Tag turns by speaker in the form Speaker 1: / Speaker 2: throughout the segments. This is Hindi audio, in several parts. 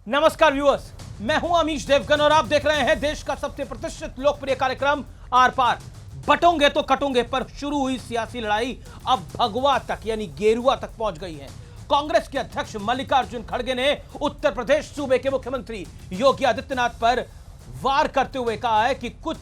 Speaker 1: नमस्कार व्यूअर्स, मैं हूं अमीश देवगन और आप देख रहे हैं देश का सबसे प्रतिष्ठित लोकप्रिय कार्यक्रम आर पार। बटोंगे तो कटोंगे पर शुरू हुई सियासी लड़ाई अब भगवा तक यानी गेरुआ तक पहुंच गई है। कांग्रेस के अध्यक्ष मल्लिकार्जुन खड़गे ने उत्तर प्रदेश सूबे के मुख्यमंत्री योगी आदित्यनाथ पर वार करते हुए कहा है कि कुछ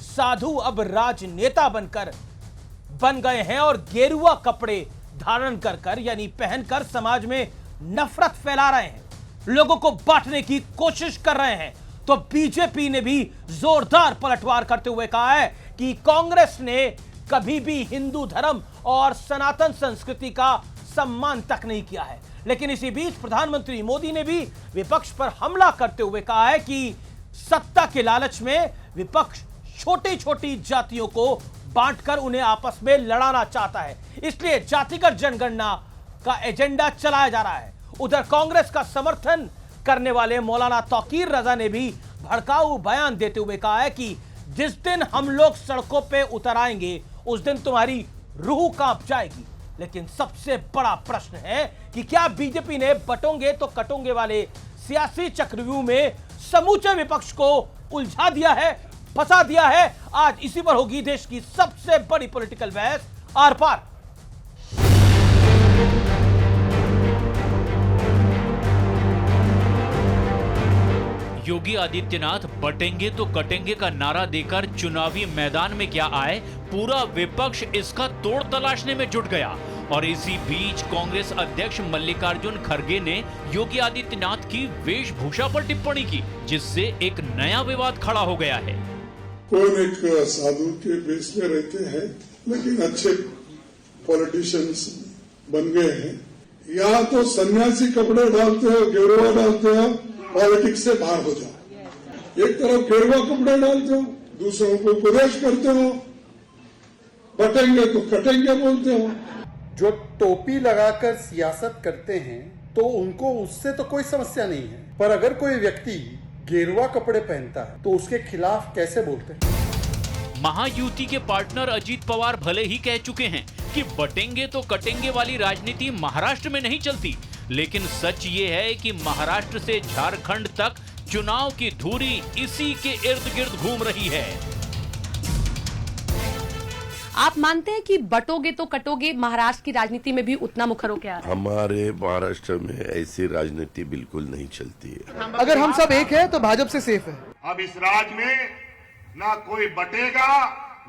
Speaker 1: साधु अब राजनेता बन गए हैं और गेरुआ कपड़े धारण कर यानी पहनकर समाज में नफरत फैला रहे हैं, लोगों को बांटने की कोशिश कर रहे हैं। तो बीजेपी ने भी जोरदार पलटवार करते हुए कहा है कि कांग्रेस ने कभी भी हिंदू धर्म और सनातन संस्कृति का सम्मान तक नहीं किया है। लेकिन इसी बीच प्रधानमंत्री मोदी ने भी विपक्ष पर हमला करते हुए कहा है कि सत्ता के लालच में विपक्ष छोटी छोटी जातियों को बांटकर उन्हें आपस में लड़ाना चाहता है, इसलिए जातिगत जनगणना का एजेंडा चलाया जा रहा है। उधर कांग्रेस का समर्थन करने वाले मौलाना तौकीर रजा ने भी भड़काऊ बयान देते हुए कहा है कि जिस दिन हम लोग सड़कों पे उतर आएंगे उस दिन तुम्हारी रूह कांप जाएगी। लेकिन सबसे बड़ा प्रश्न है कि क्या बीजेपी ने बटोंगे तो कटोंगे वाले सियासी चक्रव्यूह में समूचे विपक्ष को उलझा दिया है, फंसा दिया है? आज इसी पर होगी देश की सबसे बड़ी पॉलिटिकल बहस आर पार।
Speaker 2: योगी आदित्यनाथ बटेंगे तो कटेंगे का नारा देकर चुनावी मैदान में क्या आए, पूरा विपक्ष इसका तोड़ तलाशने में जुट गया। और इसी बीच कांग्रेस अध्यक्ष मल्लिकार्जुन खड़गे ने योगी आदित्यनाथ की वेशभूषा पर टिप्पणी की, जिससे एक नया विवाद खड़ा हो गया है।
Speaker 3: कौन एक साधु के वेश में रहते हैं लेकिन अच्छे पॉलिटिशियंस बन गए हैं, या तो सन्यासी कपड़े डालते हो, गेरुआ डालते हो, पॉलिटिक्स से बाहर हो जाओ। एक तरफ गेरुआ कपड़े डालते हो, दूसरों को उपदेश करते हो, बटेंगे तो कटेंगे बोलते हो।
Speaker 4: जो टोपी लगाकर सियासत करते हैं तो उनको उससे तो कोई समस्या नहीं है, पर अगर कोई व्यक्ति गेरुआ कपड़े पहनता है तो उसके खिलाफ कैसे बोलते हैं?
Speaker 2: महायुति के पार्टनर अजीत पवार भले ही कह चुके हैं कि बटेंगे तो कटेंगे वाली राजनीति महाराष्ट्र में नहीं चलती, लेकिन सच ये है कि महाराष्ट्र से झारखंड तक चुनाव की धुरी इसी के इर्द गिर्द घूम रही है।
Speaker 5: आप मानते हैं कि बटोगे तो कटोगे महाराष्ट्र की राजनीति में भी उतना मुखर होकर आ रहा है?
Speaker 6: हमारे महाराष्ट्र में ऐसी राजनीति बिल्कुल नहीं चलती है।
Speaker 7: अगर हम सब एक हैं तो भाजपा से सेफ है।
Speaker 8: अब इस राज में ना कोई बटेगा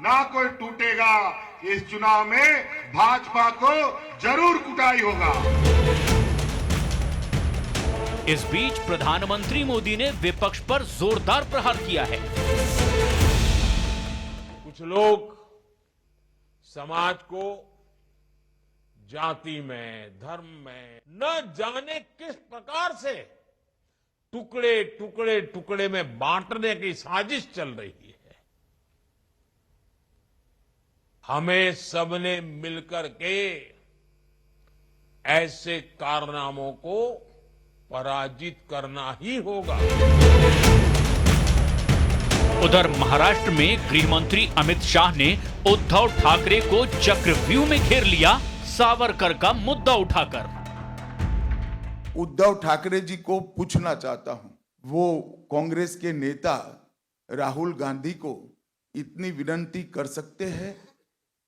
Speaker 8: ना कोई टूटेगा। इस चुनाव में भाजपा को जरूर कुटाई होगा।
Speaker 2: इस बीच प्रधानमंत्री मोदी ने विपक्ष पर जोरदार प्रहार किया है।
Speaker 9: कुछ लोग समाज को जाति में, धर्म में न जाने किस प्रकार से टुकड़े टुकड़े टुकड़े में बांटने की साजिश चल रही है। हमें सबने मिलकर के ऐसे कारनामों को पराजित करना ही होगा।
Speaker 2: उधर महाराष्ट्र में गृह मंत्री अमित शाह ने उद्धव ठाकरे को चक्रव्यूह में घेर लिया, सावरकर का मुद्दा उठाकर।
Speaker 10: उद्धव ठाकरे जी को पूछना चाहता हूं, वो कांग्रेस के नेता राहुल गांधी को इतनी विनती कर सकते हैं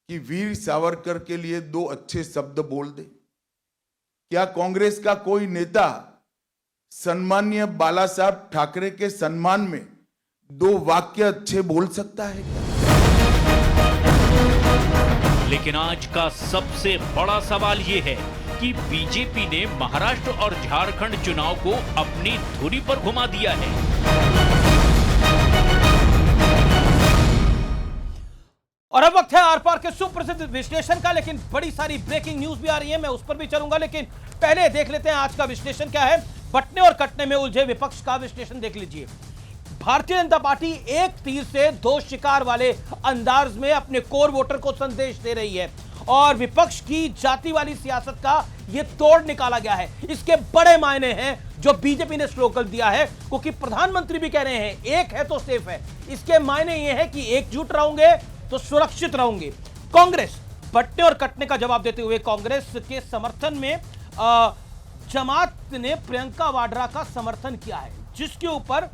Speaker 10: कि वीर सावरकर के लिए 2 अच्छे शब्द बोल दे? क्या कांग्रेस का कोई नेता सम्माननीय बाला साहब ठाकरे के सम्मान में 2 वाक्य अच्छे बोल सकता है क्या?
Speaker 2: लेकिन आज का सबसे बड़ा सवाल यह है कि बीजेपी ने महाराष्ट्र और झारखंड चुनाव को अपनी धुरी पर घुमा दिया है।
Speaker 1: और अब वक्त है आर पार के सुप्रसिद्ध विश्लेषण का, लेकिन बड़ी सारी ब्रेकिंग न्यूज भी आ रही है, मैं उस पर भी चलूंगा। लेकिन पहले देख लेते हैं आज का विश्लेषण क्या है। बटने और कटने में उलझे विपक्ष का विश्लेषण देख लीजिए। भारतीय जनता पार्टी एक तीर से 2 शिकार वाले अंदाज में अपने कोर वोटर को संदेश दे रही है और विपक्ष की जाति वाली सियासत का यह तोड़ निकाला गया है। इसके बड़े मायने हैं जो बीजेपी ने स्लोगन दिया है, क्योंकि प्रधानमंत्री भी कह रहे हैं एक है तो सेफ है। इसके मायने यह है कि एकजुट रहोगे तो सुरक्षित रहोगे। कांग्रेस बटने और कटने का जवाब देते हुए कांग्रेस के समर्थन में जमात ने प्रियंका वाड्रा का समर्थन किया है, जिसके ऊपर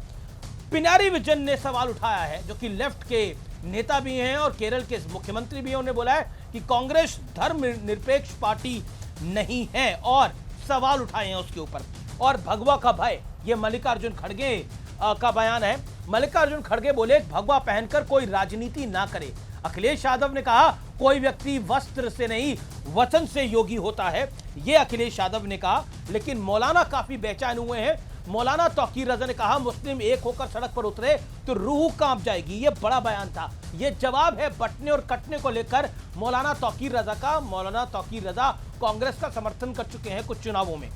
Speaker 1: पिनारी विजयन ने सवाल उठाया है, जो कि लेफ्ट के नेता भी हैं और केरल के मुख्यमंत्री भी हैं। उन्होंने बोला है कि कांग्रेस धर्मनिरपेक्ष पार्टी नहीं है और सवाल उठाए हैं उसके ऊपर। और भगवा का भय, ये मल्लिकार्जुन खड़गे का बयान है। मल्लिकार्जुन खड़गे बोले भगवा पहनकर कोई राजनीति ना करे। अखिलेश यादव ने कहा कोई व्यक्ति वस्त्र से नहीं वचन से योगी होता है, ये अखिलेश यादव ने कहा। लेकिन मौलाना काफी बेचैन हुए हैं। मौलाना तौकीर रजा ने कहा मुस्लिम एक होकर सड़क पर उतरे तो रूह कांप जाएगी। ये बड़ा बयान था, ये जवाब है बंटने और कटने को लेकर मौलाना तौकीर रजा का। मौलाना तौकीर रजा कांग्रेस का समर्थन कर चुके हैं कुछ चुनावों में।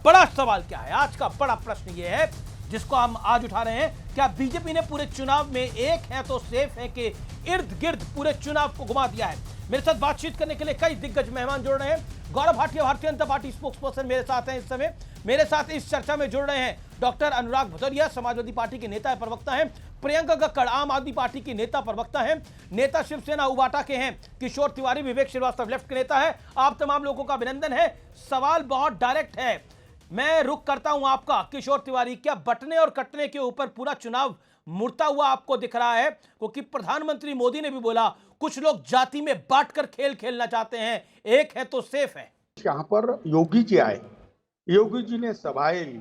Speaker 1: बड़ा सवाल क्या है, आज का बड़ा प्रश्न ये है जिसको हम आज उठा रहे हैं, क्या बीजेपी ने पूरे चुनाव में एक है तो सेफ है कि इर्द गिर्द पूरे चुनाव को घुमा दिया है? मेरे साथ बातचीत करने के लिए कई दिग्गज मेहमान जुड़ रहे हैं। Gaurav Bhatia Bharatiya Janata party spokes person मेरे साथ हैं इस समय। मेरे साथ इस चर्चा में जुड़ रहे हैं डॉक्टर अनुराग भदौरिया, समाजवादी पार्टी के नेता प्रवक्ता हैं। प्रियंका कक्कड़ आम आदमी पार्टी की नेता प्रवक्ता हैं। नेता शिवसेना उबाटा के हैं किशोर तिवारी, विवेक श्रीवास्तव लेफ्ट के नेता है। आप तमाम लोगों का अभिनंदन है। सवाल बहुत डायरेक्ट है, मैं रुक करता हूं आपका। किशोर तिवारी, क्या बंटने और कटने के ऊपर पूरा चुनाव मुड़ता हुआ आपको दिख रहा है? क्योंकि प्रधानमंत्री मोदी ने भी बोला कुछ लोग जाति में बांटकर खेल खेलना चाहते हैं, एक है तो सेफ है।
Speaker 11: यहाँ पर योगी जी आए, योगी जी ने सभाएं ली,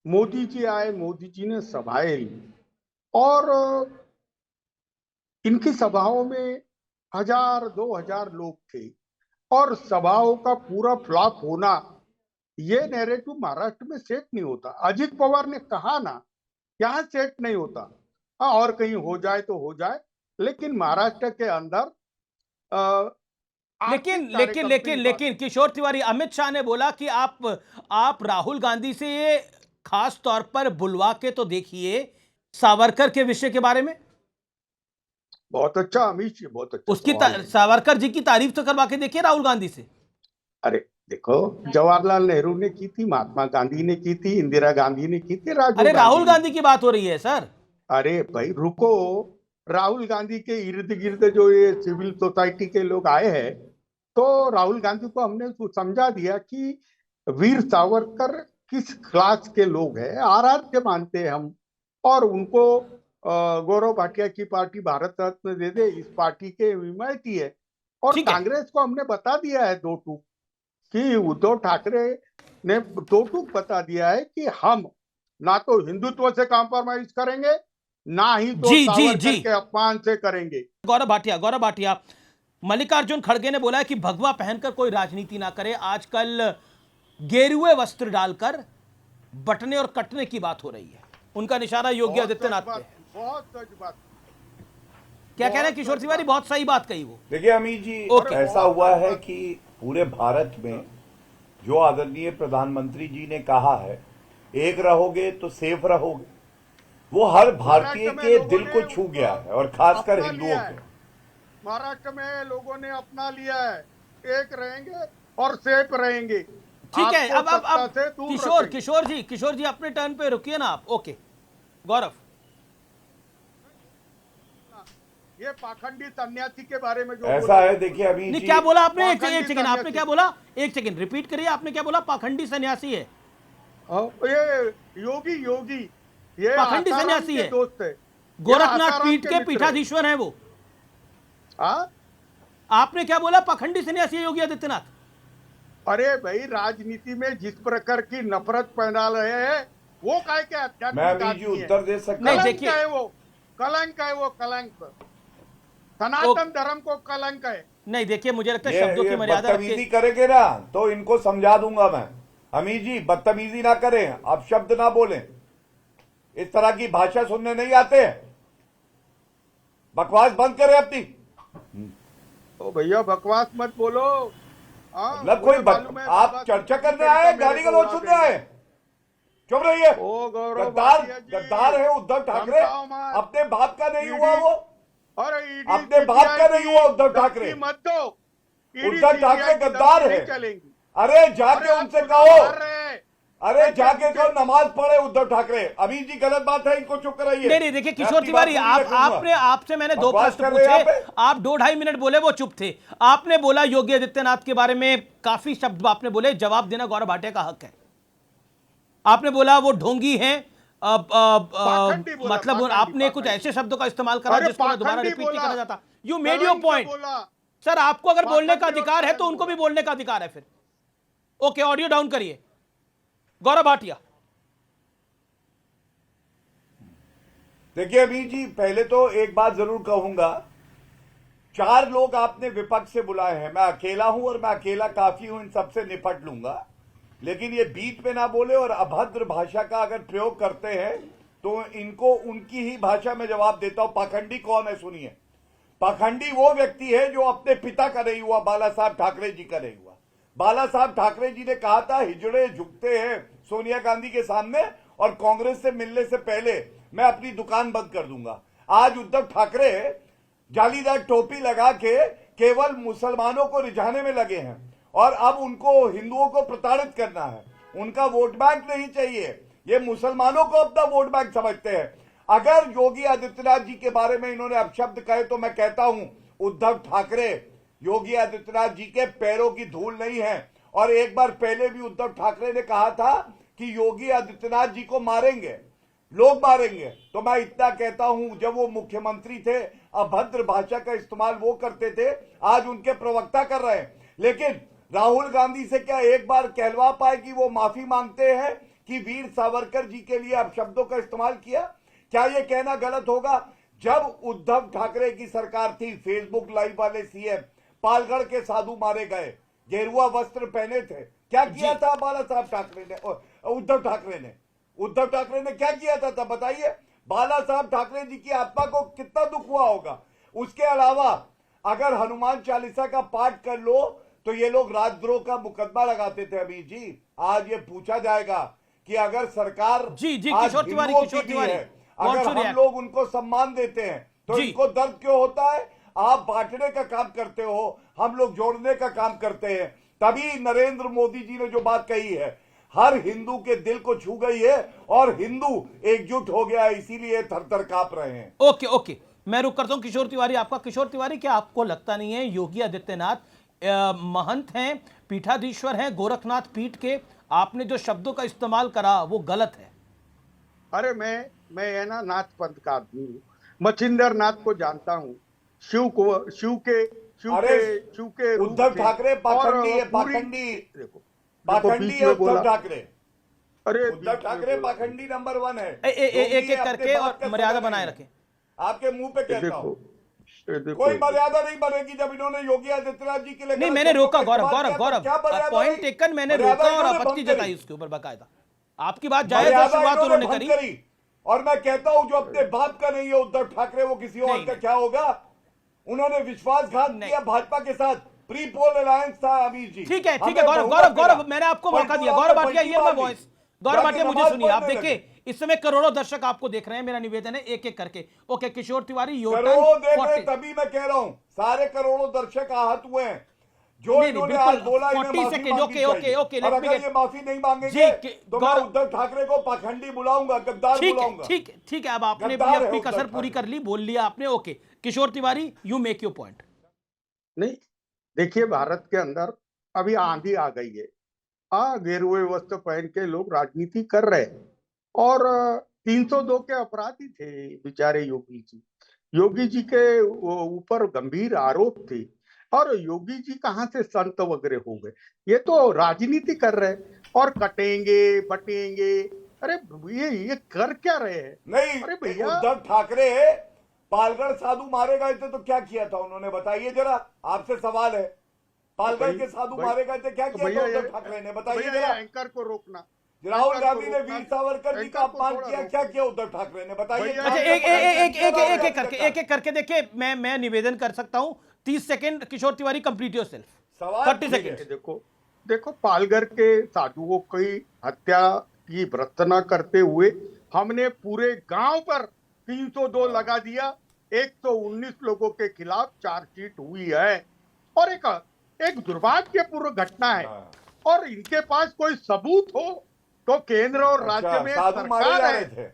Speaker 11: मोदी जी आए, मोदी जी ने सभाएं ली, और इनकी सभाओं में 1000-2000 लोग थे। और सभाओं का पूरा फ्लॉप होना, ये नैरेटिव महाराष्ट्र में सेट नहीं होता। अजित पवार ने कहा ना, यहाँ सेट नहीं होता। हाँ, और कहीं हो जाए तो हो जाए, लेकिन महाराष्ट्र के अंदर
Speaker 1: लेकिन किशोर तिवारी, अमित शाह ने बोला कि आप राहुल गांधी से ये खास तौर पर बुलवा के तो देखिए सावरकर के विषय के बारे में।
Speaker 11: बहुत अच्छा अमित जी, बहुत अच्छा।
Speaker 1: उसकी सावरकर जी की तारीफ तो करवा के देखिए राहुल गांधी से।
Speaker 11: अरे देखो, जवाहरलाल नेहरू ने की थी, महात्मा गांधी ने की थी, इंदिरा गांधी ने की थी,
Speaker 1: राहुल गांधी की बात हो रही है सर।
Speaker 11: अरे भाई रुको, राहुल गांधी के इर्द गिर्द जो ये सिविल सोसाइटी के लोग आए हैं, तो राहुल गांधी को हमने समझा दिया कि वीर सावरकर किस क्लास के लोग हैं, आराध्य मानते हैं हम, और उनको गौरव भाटिया की पार्टी भारत रत्न दे दे, इस पार्टी के हिमायती है। और कांग्रेस को हमने बता दिया है दो टूक कि उद्धव ठाकरे ने दो टूक बता दिया है कि हम ना तो हिंदुत्व से कॉम्प्रोमाइज करेंगे, ना ही तो सावरकर के अपमान से करेंगे।
Speaker 1: गौरव भाटिया, मल्लिकार्जुन खड़गे ने बोला है कि भगवा पहनकर कोई राजनीति ना करे। आजकल गेरुए वस्त्र डालकर बंटने और कटने की बात हो रही है। उनका निशाना योगी आदित्यनाथ पे है।
Speaker 11: बहुत सच बात।
Speaker 1: क्या कह रहे हैं किशोर तिवारी? बहुत सही बात कही वो।
Speaker 12: देखिए अमित जी, ऐसा हुआ है कि पूरे भारत में जो आदरणीय प्रधानमंत्री जी ने कहा है, एक रहोगे तो सेफ रहोगे, वो हर भारतीय के दिल को छू गया है, और खासकर हिंदुओं के।
Speaker 11: महाराष्ट्र में लोगों ने अपना लिया है, एक रहेंगे और सेफ रहेंगे।
Speaker 1: ठीक है, अब किशोर जी अपने टर्न पे रुकिए ना आप। ओके गौरव,
Speaker 11: ये पाखंडी सन्यासी के बारे में जो
Speaker 12: ऐसा है, देखिए अभी
Speaker 1: नहीं, क्या बोला आपने? एक सेकंड, आपने क्या बोला? एक सेकंड रिपीट करिए, आपने क्या बोला? पाखंडी सन्यासी है?
Speaker 11: ये योगी ये
Speaker 1: पाखंडी सन्यासी है,
Speaker 11: दोस्त है,
Speaker 1: गोरखनाथ पीठ के पीठाधीश्वर हैं वो। आपने क्या बोला? पाखंडी सन्यासी है योगी आदित्यनाथ?
Speaker 11: अरे भाई, राजनीति में जिस प्रकार की नफरत फैला रहे हैं, वो काय के
Speaker 12: आध्यात्मिक आदमी है? उत्तर दे सकते
Speaker 1: नहीं,
Speaker 11: देखिए कलंक है वो, कलंक सनातन धर्म को कलंक है।
Speaker 1: नहीं देखिए, मुझे लगता है शब्दों की मर्यादा
Speaker 12: बदतमीजी करेंगे ना तो इनको समझा दूंगा मैं। अमीर जी, बदतमीजी ना करें, आप शब्द ना बोलें, इस तरह की भाषा सुनने नहीं आते हैं, बकवास बंद करें अपनी।
Speaker 11: ओ भैया, बकवास मत बोलो।
Speaker 12: मतलब कोई आप चर्चा करने आए, गाली गलौज सुनने आए? चुप रहिए। गद्दार है उद्धव ठाकरे, अपने बाप का नहीं हुआ वो, अपने बाप का नहीं हुआ उद्धव ठाकरे। उद्धव ठाकरे गद्दार है। अरे जाके उनसे कहो, अरे जाके जो नमाज पढ़े उद्धव ठाकरे। अभी जी गलत बात है, इनको चुप कराइए।
Speaker 1: नहीं देखिए किशोर तिवारी, आपसे मैंने 2 प्रश्न पूछे, आप 2-2.5 मिनट बोले, वो चुप थे। आपने बोला योगी आदित्यनाथ के बारे में काफी शब्द आपने बोले, जवाब देना गौरव भाटिया का हक है। आपने बोला वो ढोंगी हैं,
Speaker 11: पाखंडी बोला,
Speaker 1: मतलब
Speaker 11: पाखंडी,
Speaker 1: आपने कुछ
Speaker 11: पाखंडी।
Speaker 1: ऐसे शब्दों का इस्तेमाल करा
Speaker 11: अरे
Speaker 1: जिसको मैं दोबारा
Speaker 11: पाखंडी
Speaker 1: रिपीट नहीं
Speaker 11: बोला।
Speaker 1: करना चाहता। यू मेड योर
Speaker 11: कलंक
Speaker 1: पॉइंट।
Speaker 11: बोला।
Speaker 1: सर आपको अगर बोलने का
Speaker 11: पाखंडी और
Speaker 1: अधिकार है तो
Speaker 11: कलंक
Speaker 1: उनको भी
Speaker 11: बोला।
Speaker 1: बोलने का अधिकार है फिर। ओके, ऑडियो डाउन करिए। गौरव भाटिया।
Speaker 12: देखिए अभी जी, पहले तो एक बात जरूर कहूंगा, 4 लोग आपने विपक्ष से बुलाए हैं, मैं अकेला हूं और मैं अकेला काफी हूं, इन सबसे निपट लूंगा। लेकिन ये बीच में ना बोले और अभद्र भाषा का अगर प्रयोग करते हैं तो इनको उनकी ही भाषा में जवाब देता हूं। पाखंडी कौन है सुनिए। पाखंडी वो व्यक्ति है जो अपने पिता का नहीं हुआ, बाला साहब ठाकरे जी का नहीं हुआ। बाला साहब ठाकरे जी ने कहा था हिजड़े झुकते हैं सोनिया गांधी के सामने और कांग्रेस से मिलने से पहले मैं अपनी दुकान बंद कर दूंगा। आज उद्धव ठाकरे जालीदार टोपी लगा के केवल मुसलमानों को रिझाने में लगे हैं और अब उनको हिंदुओं को प्रताड़ित करना है। उनका वोट बैंक नहीं चाहिए, ये मुसलमानों को अपना वोट बैंक समझते हैं। अगर योगी आदित्यनाथ जी के बारे में इन्होंने अपशब्द कहे तो मैं कहता हूं उद्धव ठाकरे योगी आदित्यनाथ जी के पैरों की धूल नहीं है। और एक बार पहले भी उद्धव ठाकरे ने कहा था कि योगी आदित्यनाथ जी को मारेंगे, लोग मारेंगे। तो मैं इतना कहता हूं, जब वो मुख्यमंत्री थे अभद्र भाषा का इस्तेमाल वो करते थे, आज उनके प्रवक्ता कर रहे हैं। लेकिन राहुल गांधी से क्या एक बार कहलवा पाए कि वो माफी मांगते हैं कि वीर सावरकर जी के लिए अपशब्दों का इस्तेमाल किया? क्या ये कहना गलत होगा? जब उद्धव ठाकरे की सरकार थी, फेसबुक लाइव वाले सीएम पालगढ़ के साधु मारे गए, गेरुआ वस्त्र पहने थे, क्या किया था बाला साहब ठाकरे ने, उद्धव ठाकरे ने क्या किया था बताइए। बाला साहब ठाकरे जी की आत्मा को कितना दुख हुआ होगा। उसके अलावा अगर हनुमान चालीसा का पाठ कर लो तो ये लोग राजद्रोह का मुकदमा लगाते थे। अभी जी आज ये पूछा जाएगा कि अगर सरकार
Speaker 1: जी
Speaker 12: आज
Speaker 1: किशोर तिवारी,
Speaker 12: हिंदुओं
Speaker 1: किशोर
Speaker 12: की भी
Speaker 1: तिवारी,
Speaker 12: है, अगर हम लोग उनको सम्मान देते हैं तो
Speaker 1: जी।
Speaker 12: इनको दर्द क्यों होता है? आप बांटने का काम करते हो, हम लोग जोड़ने का काम करते हैं। तभी नरेंद्र मोदी जी ने जो बात कही है हर हिंदू के दिल को छू गई है और हिंदू एकजुट हो गया है, इसीलिए थर-थर कांप रहे हैं।
Speaker 1: ओके ओके, मैं रुक करता हूं किशोर तिवारी आपका। किशोर तिवारी, क्या आपको लगता नहीं है योगी आदित्यनाथ महंत हैं, पीठाधीश्वर हैं गोरखनाथ पीठ के, आपने जो शब्दों का इस्तेमाल करा वो गलत है?
Speaker 11: अरे मैं है ना नाथ पंथ का आदमी हूँ, मच्छिंदर नाथ को जानता हूँ, शिव के
Speaker 12: उद्धव ठाकरे पाखंडी है, पाखंडी है उद्धव ठाकरे।
Speaker 11: अरे
Speaker 12: उद्धव ठाकरे पाखंडी नंबर 1 है।
Speaker 1: एक एक करके और मर्यादा बनाए रखें।
Speaker 12: आपके मुंह पे कहता हूं, कोई मर्यादा नहीं बनेगी जब इन्होंने योगी आदित्यनाथ जी के लिए।
Speaker 1: नहीं, मैंने रोका गौरव, पॉइंट टेकन, मैंने रोका और आपत्ति जताई उसके ऊपर बाकायदा। आपकी बात जायज है, शुरुआत उन्होंने करी।
Speaker 12: और मैं कहता हूं जो अपने बाप का नहीं है उद्धव ठाकरे, वो किसी और का क्या होगा? उन्होंने विश्वासघात किया भाजपा के साथ, प्री पोल अलायंस था अमीर जी।
Speaker 1: ठीक है गौरव, मैंने आपको मौका दिया। Gaurav Bhatia, here my voice. Gaurav Bhatia, मुझे सुनिए। आप देखिए इस समय करोड़ों दर्शक आपको देख रहे हैं, मेरा निवेदन है एक एक करके। ओके किशोर तिवारी,
Speaker 12: करोड़ों देख रहे हैं, तभी मैं कह रहा हूं सारे करोड़ों दर्शक आहत हुए हैं जो इन्होंने आज बोला।
Speaker 1: 40 सेकंड, ओके,
Speaker 12: और अगर ये माफी नहीं मांगेंगे तो मैं उद्धव ठाकरे को पाखंडी बुलाऊंगा, गद्दार बुलाऊंगा।
Speaker 1: ठीक है, अब आपने भी अपनी कसर पूरी कर ली, बोल लिया आपने। Okay Kishore Tiwari, you make your point.
Speaker 11: नहीं, देखिए भारत के अंदर अभी आंधी आ गई है, गेरुए वस्त्र पहन के लोग राजनीति कर रहे हैं और 302 के अपराधी थे बेचारे योगी जी के ऊपर गंभीर आरोप थे और योगी जी कहां से संत वगैरह हो गए? ये तो राजनीति कर रहे हैं और कटेंगे बटेंगे। अरे ये कर क्या रहे हैं?
Speaker 12: नहीं,
Speaker 11: अरे भैया,
Speaker 12: उद्धव ठाकरे पालगढ़ साधु मारे गए थे तो क्या किया था उन्होंने, बताइए जरा, आपसे सवाल है। पालगढ़ के साधु मारे गए थे, क्या किया था उद्धव ठाकरे ने, बताइए जरा।
Speaker 11: एंकर को रोकना,
Speaker 12: राहुल गांधी ने वीर सावरकर जी का अपमान किया, क्या किया उद्धव ठाकरे ने, बताइए।
Speaker 1: अच्छा, एक एक करके देखिए, मैं निवेदन कर सकता हूं। 30 सेकंड किशोर तिवारी, कंप्लीट योरसेल्फ। 30 सेकंड।
Speaker 11: देखो पालगढ़ के साधुओं की हत्या की भर्त्सना करते हुए हमने पूरे गांव पर 302 लगा दिया। 119 लोगों के खिलाफ चार्जशीट हुई है और एक दुर्भाग्यपूर्ण घटना है और इनके पास कोई सबूत हो तो केंद्र और राज्य में सरकार है,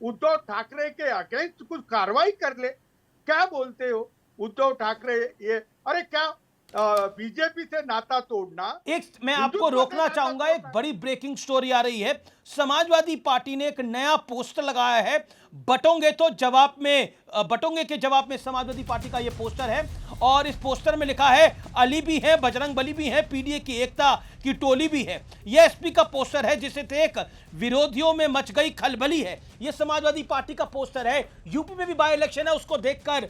Speaker 11: उद्धव ठाकरे के अगेंस्ट कुछ कार्रवाई कर ले। क्या बोलते हो उद्धव ठाकरे? ये अरे क्या बीजेपी से नाता तोड़ना।
Speaker 1: एक मैं आपको
Speaker 11: हिंदुत्व से
Speaker 1: रोकना
Speaker 11: नाता
Speaker 1: चाहूंगा, एक
Speaker 11: तोड़ना।
Speaker 1: बड़ी ब्रेकिंग स्टोरी आ रही है। समाजवादी पार्टी ने एक नया पोस्टर लगाया है, बटोंगे तो जवाब में, बटोंगे के जवाब में समाजवादी पार्टी का यह पोस्टर है। और इस पोस्टर में लिखा है अली भी है, बजरंग बली भी है, पीडीए की एकता की टोली भी है। यह एसपी का पोस्टर है जिसे देख विरोधियों में मच गई खलबली है। यह समाजवादी पार्टी का पोस्टर है। यूपी में भी बाय इलेक्शन है, उसको देखकर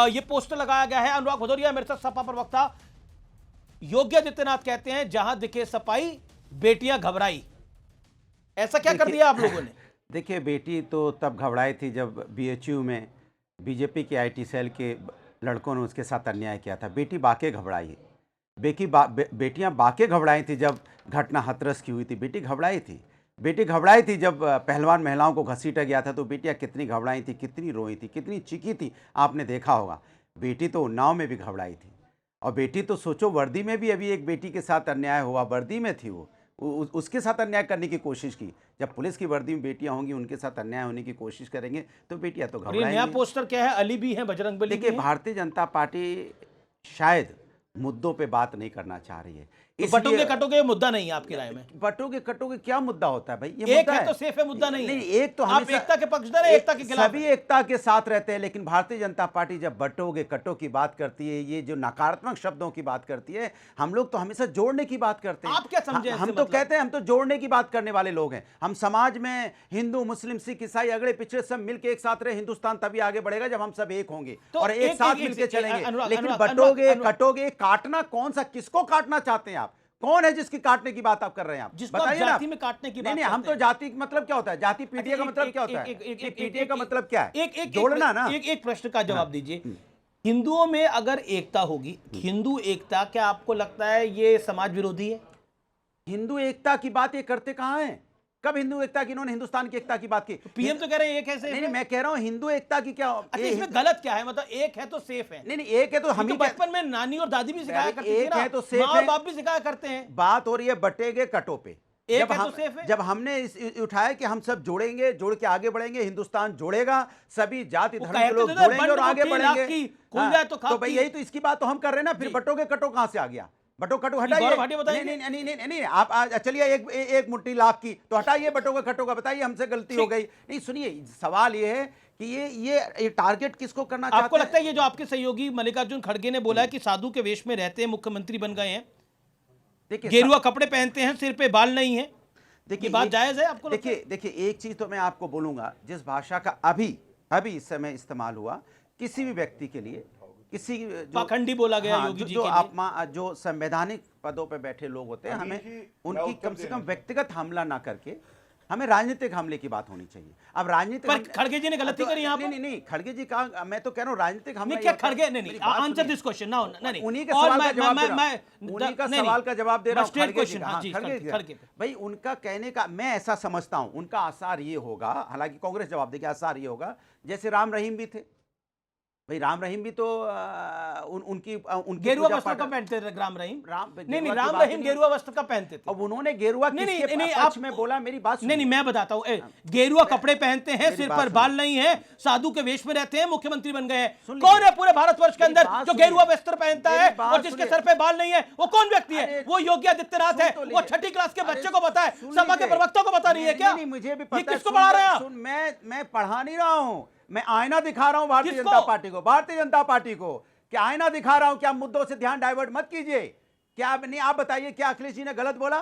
Speaker 1: ये पोस्टर लगाया गया है। अनुराग भदौरिया मेरे साथ सपा प्रवक्ता योगी आदित्यनाथ कहते हैं जहां दिखे सफाई बेटियां घबराई। ऐसा क्या कर दिया आप लोगों ने?
Speaker 13: देखिए, बेटी तो तब घबराई थी जब बीएचयू में बीजेपी के आईटी सेल के लड़कों ने उसके साथ अन्याय किया था। बेटी बाके घबराई, बेटियां बाके घबराई थी जब घटना हाथरस की हुई थी। बेटी घबराई थी जब पहलवान महिलाओं को घसीटा गया था, तो बेटियां कितनी घबराई थी, कितनी रोई थी, कितनी चीखी थी, आपने देखा होगा। बेटी तो उन्नाव में भी घबराई थी। और बेटी तो सोचो, वर्दी में भी अभी एक बेटी के साथ अन्याय हुआ, वर्दी में थी वो, उसके साथ अन्याय करने की कोशिश की। जब पुलिस की वर्दी में बेटियां होंगी, उनके साथ अन्याय होने की कोशिश करेंगे तो बेटियां तो घबराएंगी।
Speaker 1: नया पोस्टर क्या है? अली भी है, बजरंग बली भी है।
Speaker 13: देखिए, भारतीय जनता पार्टी शायद मुद्दों पे बात नहीं करना चाह रही है।
Speaker 1: तो बटोगे कटोगे मुद्दा नहीं है आपकी राय में?
Speaker 13: बटोगे कटोगे क्या मुद्दा होता है भाई? ये
Speaker 1: एक
Speaker 13: मुद्दा
Speaker 1: है तो सेफ है, मुद्दा नहीं है।
Speaker 13: एक तो
Speaker 1: आप एकता के पक्षधर हैं, एकता के खिलाफ
Speaker 13: सभी एकता के साथ रहते हैं, लेकिन भारतीय जनता पार्टी जब बटोगे कटो की बात करती है, ये जो नकारात्मक शब्दों की बात करती है, हम लोग तो हमेशा जोड़ने की बात करते हैं।
Speaker 1: आप क्या समझे?
Speaker 13: हम तो कहते हैं हम तो जोड़ने की बात करने वाले लोग हैं। हम समाज में हिंदू, मुस्लिम, सिख, ईसाई, अगड़े पिछड़े सब मिलकर एक साथ रहे। हिंदुस्तान तभी आगे बढ़ेगा जब हम सब एक होंगे और एक साथ मिलकर चलेंगे। लेकिन बटोगे कटोगे, काटना कौन सा, किसको काटना चाहते हैं आप? कौन है जिसकी काटने की बात आप कर रहे हैं? आप
Speaker 1: बताइए ना। जाति में काटने की बात
Speaker 13: नहीं, हम तो जाति का मतलब क्या होता है? जाति पीटीए का मतलब क्या होता है? पीटीए का मतलब क्या है? जोड़ना ना।
Speaker 1: एक प्रश्न का जवाब दीजिए। हिंदुओं में अगर एकता होगी, हिंदू एकता, क्या आपको लगता है ये समाज विरोधी है?
Speaker 13: हिंदू एकता की बात ये करते कहां हैं? कब हिंदू एकता की, इन्होंने हिंदुस्तान की एकता की बात की?
Speaker 1: पीएम तो कह रहे हैं एक है।
Speaker 13: नहीं, मैं कह रहा हूं हिंदू एकता की क्या।
Speaker 1: अच्छा, इसमें गलत क्या है? मतलब एक है तो सेफ है।
Speaker 13: नहीं, एक है तो हम
Speaker 1: बचपन में नानी और दादी भी सिखाया करती थी,
Speaker 13: एक है तो सेफ
Speaker 1: माँ और बाप भी सिखाया करते हैं।
Speaker 13: बात हो रही है बटेगे कटो पे।
Speaker 1: एक है तो सेफ है।
Speaker 13: जब हमने उठाया कि हम सब जोड़ेंगे, जोड़ के आगे बढ़ेंगे, हिंदुस्तान जोड़ेगा, सभी जाति धर्म के लोग जोड़ेंगे और आगे बढ़ेंगे, तो भाई यही तो इसकी बात तो हम कर रहे हैं ना। फिर बटोगे कटो कहां से आ गया? बटो कटो हटाइए। नहीं, आप चलिए एक मुट्ठी लाख की तो हटाइए, बटोगा कटोगा बताइए हमसे गलती हो गई। नहीं, सुनिए, सवाल ये है कि ये टारगेट किसको करना चाहते हैं?
Speaker 1: आपको लगता है ये जो आपके सहयोगी मल्लिकार्जुन खड़गे ने बोला है कि साधु के वेश में रहते हैं, मुख्यमंत्री बन गए हैं, गेरुआ कपड़े पहनते हैं, सिर पे बाल नहीं है, देखिए बात जायज है आपको?
Speaker 13: देखिए एक चीज तो मैं आपको बोलूंगा, जिस भाषा का अभी इस समय इस्तेमाल हुआ किसी भी व्यक्ति के लिए, किसी
Speaker 1: पाखंडी बोला गया, योगी जी
Speaker 13: जो संवैधानिक पदों पे बैठे लोग होते हैं, हमें उनकी कम से कम व्यक्तिगत हमला ना करके हमें राजनीतिक हमले की बात होनी चाहिए। अब राजनीतिक,
Speaker 1: खड़गे जी ने गलती करी यहाँ पर?
Speaker 13: नहीं, खड़गे जी का मैं तो कह रहा हूँ राजनीतिक हमला
Speaker 1: क्या खड़गे? नहीं, आंसर दिस क्वेश्चन ना, नहीं,
Speaker 13: उन्हीं के सवाल का जवाब दे रहा हूँ। भाई उनका कहने का मैं ऐसा समझता हूँ, उनका आसार ये होगा, हालांकि कांग्रेस जवाब देगी, आसार ये होगा जैसे राम रहीम भी थे। भाई राम रहीम भी तो उनकी
Speaker 1: गेरुआ वस्त्र का पहनते थे। राम रहीम गेरुआ वस्त्र का पहनते थे।
Speaker 13: अब उन्होंने गेरुआ पक्ष में बोला, मेरी बात
Speaker 1: नहीं, मैं बताता हूँ। गेरुआ कपड़े पहनते हैं, सिर पर बाल नहीं है, साधु के वेश में रहते हैं, मुख्यमंत्री बन गए हैं। कौन है पूरे भारतवर्ष के अंदर जो गेरुआ वस्त्र पहनता है और जिसके सर पे बाल नहीं है? वो कौन व्यक्ति है? वो योगी आदित्यनाथ है। वो छठी क्लास के बच्चे को पता है, सपा के प्रवक्ता को पता नहीं है क्या?
Speaker 13: मुझे भी पता है।
Speaker 1: किसको पढ़ा रहे हैं?
Speaker 13: मैं पढ़ा नहीं रहा हूँ, मैं आईना दिखा रहा हूं भारतीय जनता पार्टी को कि आईना दिखा रहा हूं कि आप मुद्दों से ध्यान डाइवर्ट मत कीजिए। क्या आप बताइए, क्या अखिलेश जी ने गलत बोला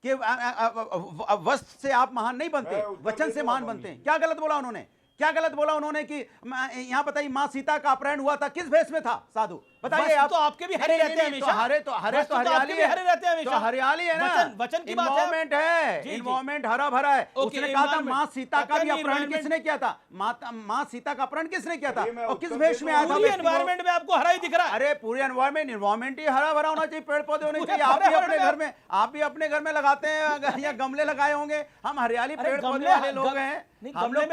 Speaker 13: कि वस्त्र से आप महान नहीं बनते, वचन से महान बनते हैं? क्या गलत बोला उन्होंने? क्या गलत बोला उन्होंने कि यहाँ बताइए मां सीता का अपहरण हुआ था, किस भेष में था साधु? बताइए आप।
Speaker 1: तो आपके भी हरे रहते हैं हमेशा।
Speaker 13: हरे तो हरियाली है,
Speaker 1: हरे रहते हैं हमेशा।
Speaker 13: तो हरियाली है ना,
Speaker 1: वचन की बात है,
Speaker 13: इन्वायरमेंट हरा भरा है। उसने कहा था मां सीता का भी अपहरण किसने किया था? मां सीता का अपहरण किसने किया था और किस भेष में आया था?
Speaker 1: पूरी एनवायरमेंट में आपको हरा ही दिख रहा है।
Speaker 13: अरे पूरे एनवायरमेंट ही हरा भरा होना चाहिए, पेड़ पौधे होने चाहिए। आप भी अपने घर में लगाते हैं या गमले लगाए होंगे। हम हरियाली पेड़ पौधे वाले लोग हैं।
Speaker 1: हम लोग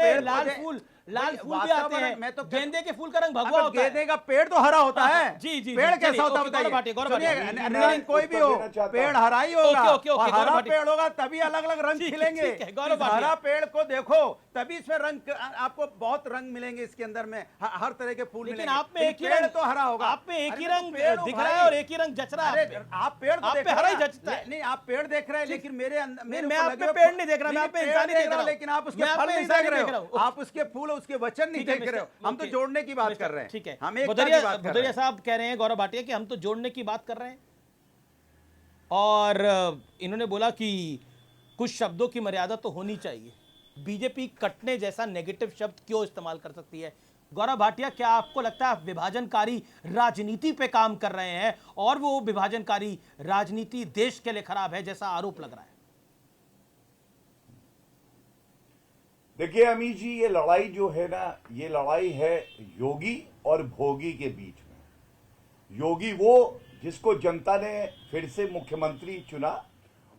Speaker 1: लाल फूल भी आते हैं, मैं तो गेंदे के फूल का रंग भगवा होता है।
Speaker 13: गेंदे का पेड़ तो हरा होता है।
Speaker 1: जी,
Speaker 13: पेड़ कैसा होता है बताइए? कोई भी हो, पेड़ हरा ही होगा, और हरा पेड़ होगा तभी अलग अलग रंग खिलेंगे। हरा पेड़ को देखो तभी इसमें रंग आपको बहुत रंग मिलेंगे इसके अंदर में, हर तरह के फूल
Speaker 1: लेकिन
Speaker 13: मिलेंगे।
Speaker 1: आप में एक ही रंग
Speaker 13: तो हरा होगा,
Speaker 1: आप में एक ही रंग
Speaker 13: पेड़
Speaker 1: दिख रहा है और एक ही रंग जच रहा है।
Speaker 13: आप पेड़
Speaker 1: आप पे हरा ही जचता है।
Speaker 13: नहीं, आप पेड़ देख रहे हैं, लेकिन मेरे अंदर
Speaker 1: मैं आप पे पेड़ नहीं देख रहा, मैं आप पे इंसान ही देख रहा हूं।
Speaker 13: लेकिन आप उसके
Speaker 1: मैं आप
Speaker 13: फल
Speaker 1: पे
Speaker 13: नहीं
Speaker 1: इंसान
Speaker 13: देख
Speaker 1: ही
Speaker 13: रहे
Speaker 1: देख रहा
Speaker 13: हो,
Speaker 1: हूं।
Speaker 13: आप उसके फूल उसके वचन नहीं देख रहे हो। हम तो जोड़ने की बात कर रहे हैं।
Speaker 1: ठीक है,
Speaker 13: हम एकता की बात कर रहे
Speaker 1: भदौरिया
Speaker 13: हैं।
Speaker 1: साहब कह रहे हैं, गौरव भाटिया, कि हम तो जोड़ने की बात कर रहे हैं, और इन्होंने बोला कि कुछ शब्दों की मर्यादा तो होनी चाहिए। बीजेपी कटने जैसा नेगेटिव शब्द क्यों इस्तेमाल कर सकती है? गौरव भाटिया, क्या आपको लगता है आप विभाजनकारी राजनीति पे काम कर रहे हैं और वो विभाजनकारी राजनीति देश के लिए खराब है, जैसा आरोप लग रहा है?
Speaker 12: देखिए अमीश जी, ये लड़ाई जो है ना, ये लड़ाई है योगी और भोगी के बीच में। योगी वो जिसको जनता ने फिर से मुख्यमंत्री चुना,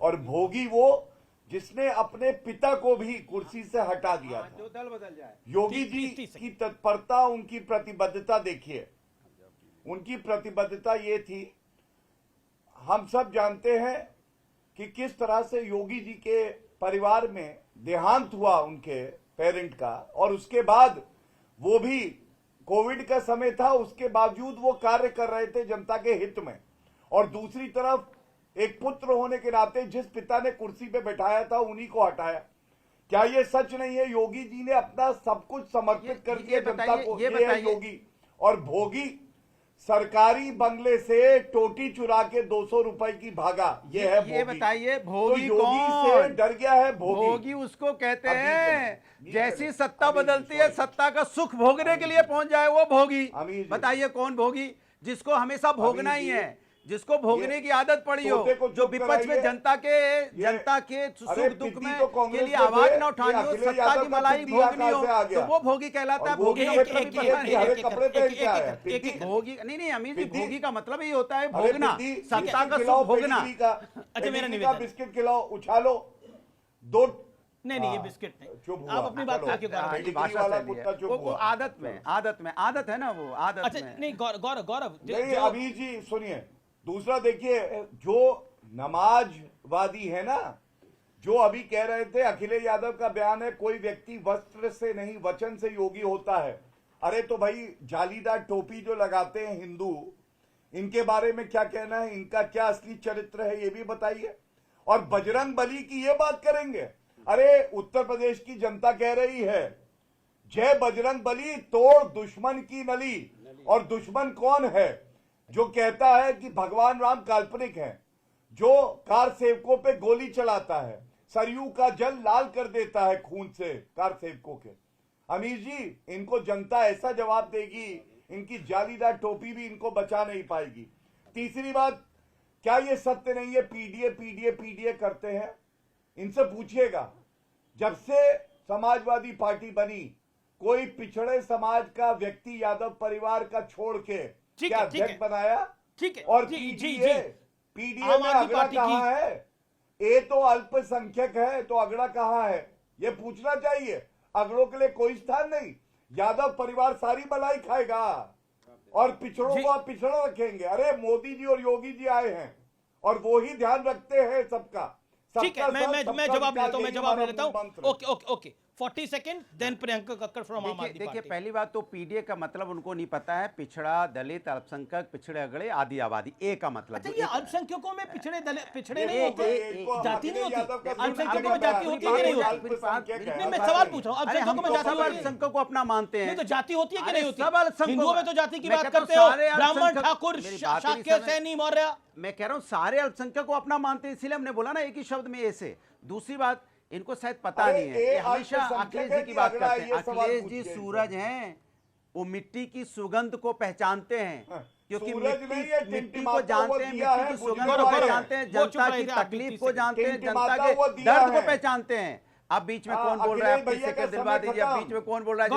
Speaker 12: और भोगी वो जिसने अपने पिता को भी कुर्सी से हटा दिया था।
Speaker 13: जो दल बदल जाए।
Speaker 12: योगी जी की तत्परता, उनकी प्रतिबद्धता देखिए, उनकी प्रतिबद्धता ये थी। हम सब जानते हैं कि किस तरह से योगी जी के परिवार में देहांत हुआ उनके पेरेंट का, और उसके बाद वो भी कोविड का समय था, उसके बावजूद वो कार्य कर रहे थे जनता के हित में। और दूसरी तरफ एक पुत्र होने के नाते जिस पिता ने कुर्सी पे बैठाया था, उन्हीं को हटाया। क्या ये सच नहीं है? योगी जी ने अपना सब कुछ समर्पित कर दिया जनता को। ये है योगी। और भोगी सरकारी बंगले से टोटी चुरा के 200 रुपए की भागा। ये है भोगी।
Speaker 13: ये बताइए, भोगी
Speaker 12: तो योगी से डर गया है भोगी।
Speaker 13: भोगी उसको कहते हैं जैसी सत्ता बदलती है, सत्ता का सुख भोगने के लिए पहुंच जाए वो भोगी। बताइए कौन भोगी? जिसको हमेशा भोगना ही है, जिसको भोगने की आदत पड़ी हो, जो विपक्ष में जनता के सुख दुख में के लिए आवाज ना उठानी हो, सत्ता की मलाई भोगनी हो, तो वो भोगी कहलाता है। भोगी का मतलब भी पता नहीं। भोगी नहीं अमीर जी, भोगी का मतलब ही होता है भोगना, सत्ता का सुख भोगना।
Speaker 1: अच्छा, मेरा निवेदन,
Speaker 12: बिस्किट खिलाओ, उछालो, दो
Speaker 1: नहीं ये बिस्किट नहीं, आप अपनी बात आगे
Speaker 13: वो आदत है ना, वो आदत।
Speaker 1: अच्छा नहीं गौरव
Speaker 12: नहीं, अभी जी सुनिए, दूसरा देखिए, जो नमाजवादी है ना, जो अभी कह रहे थे, अखिलेश यादव का बयान है, कोई व्यक्ति वस्त्र से नहीं वचन से योगी होता है। अरे तो भाई, जालीदार टोपी जो लगाते हैं हिंदू, इनके बारे में क्या कहना है? इनका क्या असली चरित्र है, ये भी बताइए। और बजरंग बली की ये बात करेंगे? अरे उत्तर प्रदेश की जनता कह रही है, जय बजरंग बली, तोड़ दुश्मन की नली। और दुश्मन कौन है? जो कहता है कि भगवान राम काल्पनिक हैं, जो कार सेवकों पे गोली चलाता है, सरयू का जल लाल कर देता है खून से कार सेवकों के। अमीर जी, इनको जनता ऐसा जवाब देगी, इनकी जालीदार टोपी भी इनको बचा नहीं पाएगी। तीसरी बात, क्या ये सत्य नहीं है पीडीए करते हैं? इनसे पूछिएगा, जब से समाजवादी पार्टी बनी, कोई पिछड़े समाज का व्यक्ति यादव परिवार का छोड़ के क्या अध्यक्ष बनाया?
Speaker 1: ठीक है।
Speaker 12: और पीडीए में अगड़ा कहां है? ए तो अल्पसंख्यक है, तो अगड़ा कहां है? ये पूछना चाहिए। अगड़ों के लिए कोई स्थान नहीं। यादव परिवार सारी मलाई खाएगा और पिछड़ों को आप पिछड़ा रखेंगे। अरे मोदी जी और योगी जी आए हैं और वो ही ध्यान रखते हैं सबका।
Speaker 1: ठीक है, मैं जवाब लेता हूं। Okay 40 second, then Priyanka Kakkar from Aam Aadmi.
Speaker 13: देखिए, पहली बात तो पीडीए का मतलब उनको नहीं पता है। पिछड़ा, दलित, अल्पसंख्यक, पिछड़े अगड़े, आदि आबादी, ए का मतलब।
Speaker 1: अच्छा, ये अल्पसंख्यकों में पिछड़े नहीं होते, जाति नहीं होती? अल्पसंख्यकों में जाति होती है कि नहीं होती? नहीं, मैं सवाल पूछ रहा हूं, अल्पसंख्यकों में जाति?
Speaker 13: अल्पसंख्यक को अपना मानते हैं,
Speaker 1: नहीं तो जाति होती है कि नहीं होती?
Speaker 13: सब
Speaker 1: हिंदुओं में तो जाति की बात करते हो, ब्राह्मण, ठाकुर, शाक्य, सैनी, मौर्य।
Speaker 13: मैं कह रहा हूँ सारे अल्पसंख्यक को अपना मानते हैं, इसीलिए हमने बोला ना एक ही शब्द में ऐसे। दूसरी बात, इनको शायद पता नहीं है, ये हमेशा अखिलेश जी की बात करते हैं। अखिलेश जी सूरज हैं, वो मिट्टी की सुगंध को पहचानते हैं, क्योंकि मिट्टी को जानते हैं, मिट्टी की सुगंध को पहचानते हैं, जनता की तकलीफ को जानते हैं, जनता के दर्द को पहचानते हैं। अब बीच में कौन बोल रहा है? अपनी सेकंड दिलवा दीजिए। अब बीच में कौन बोल रहा है?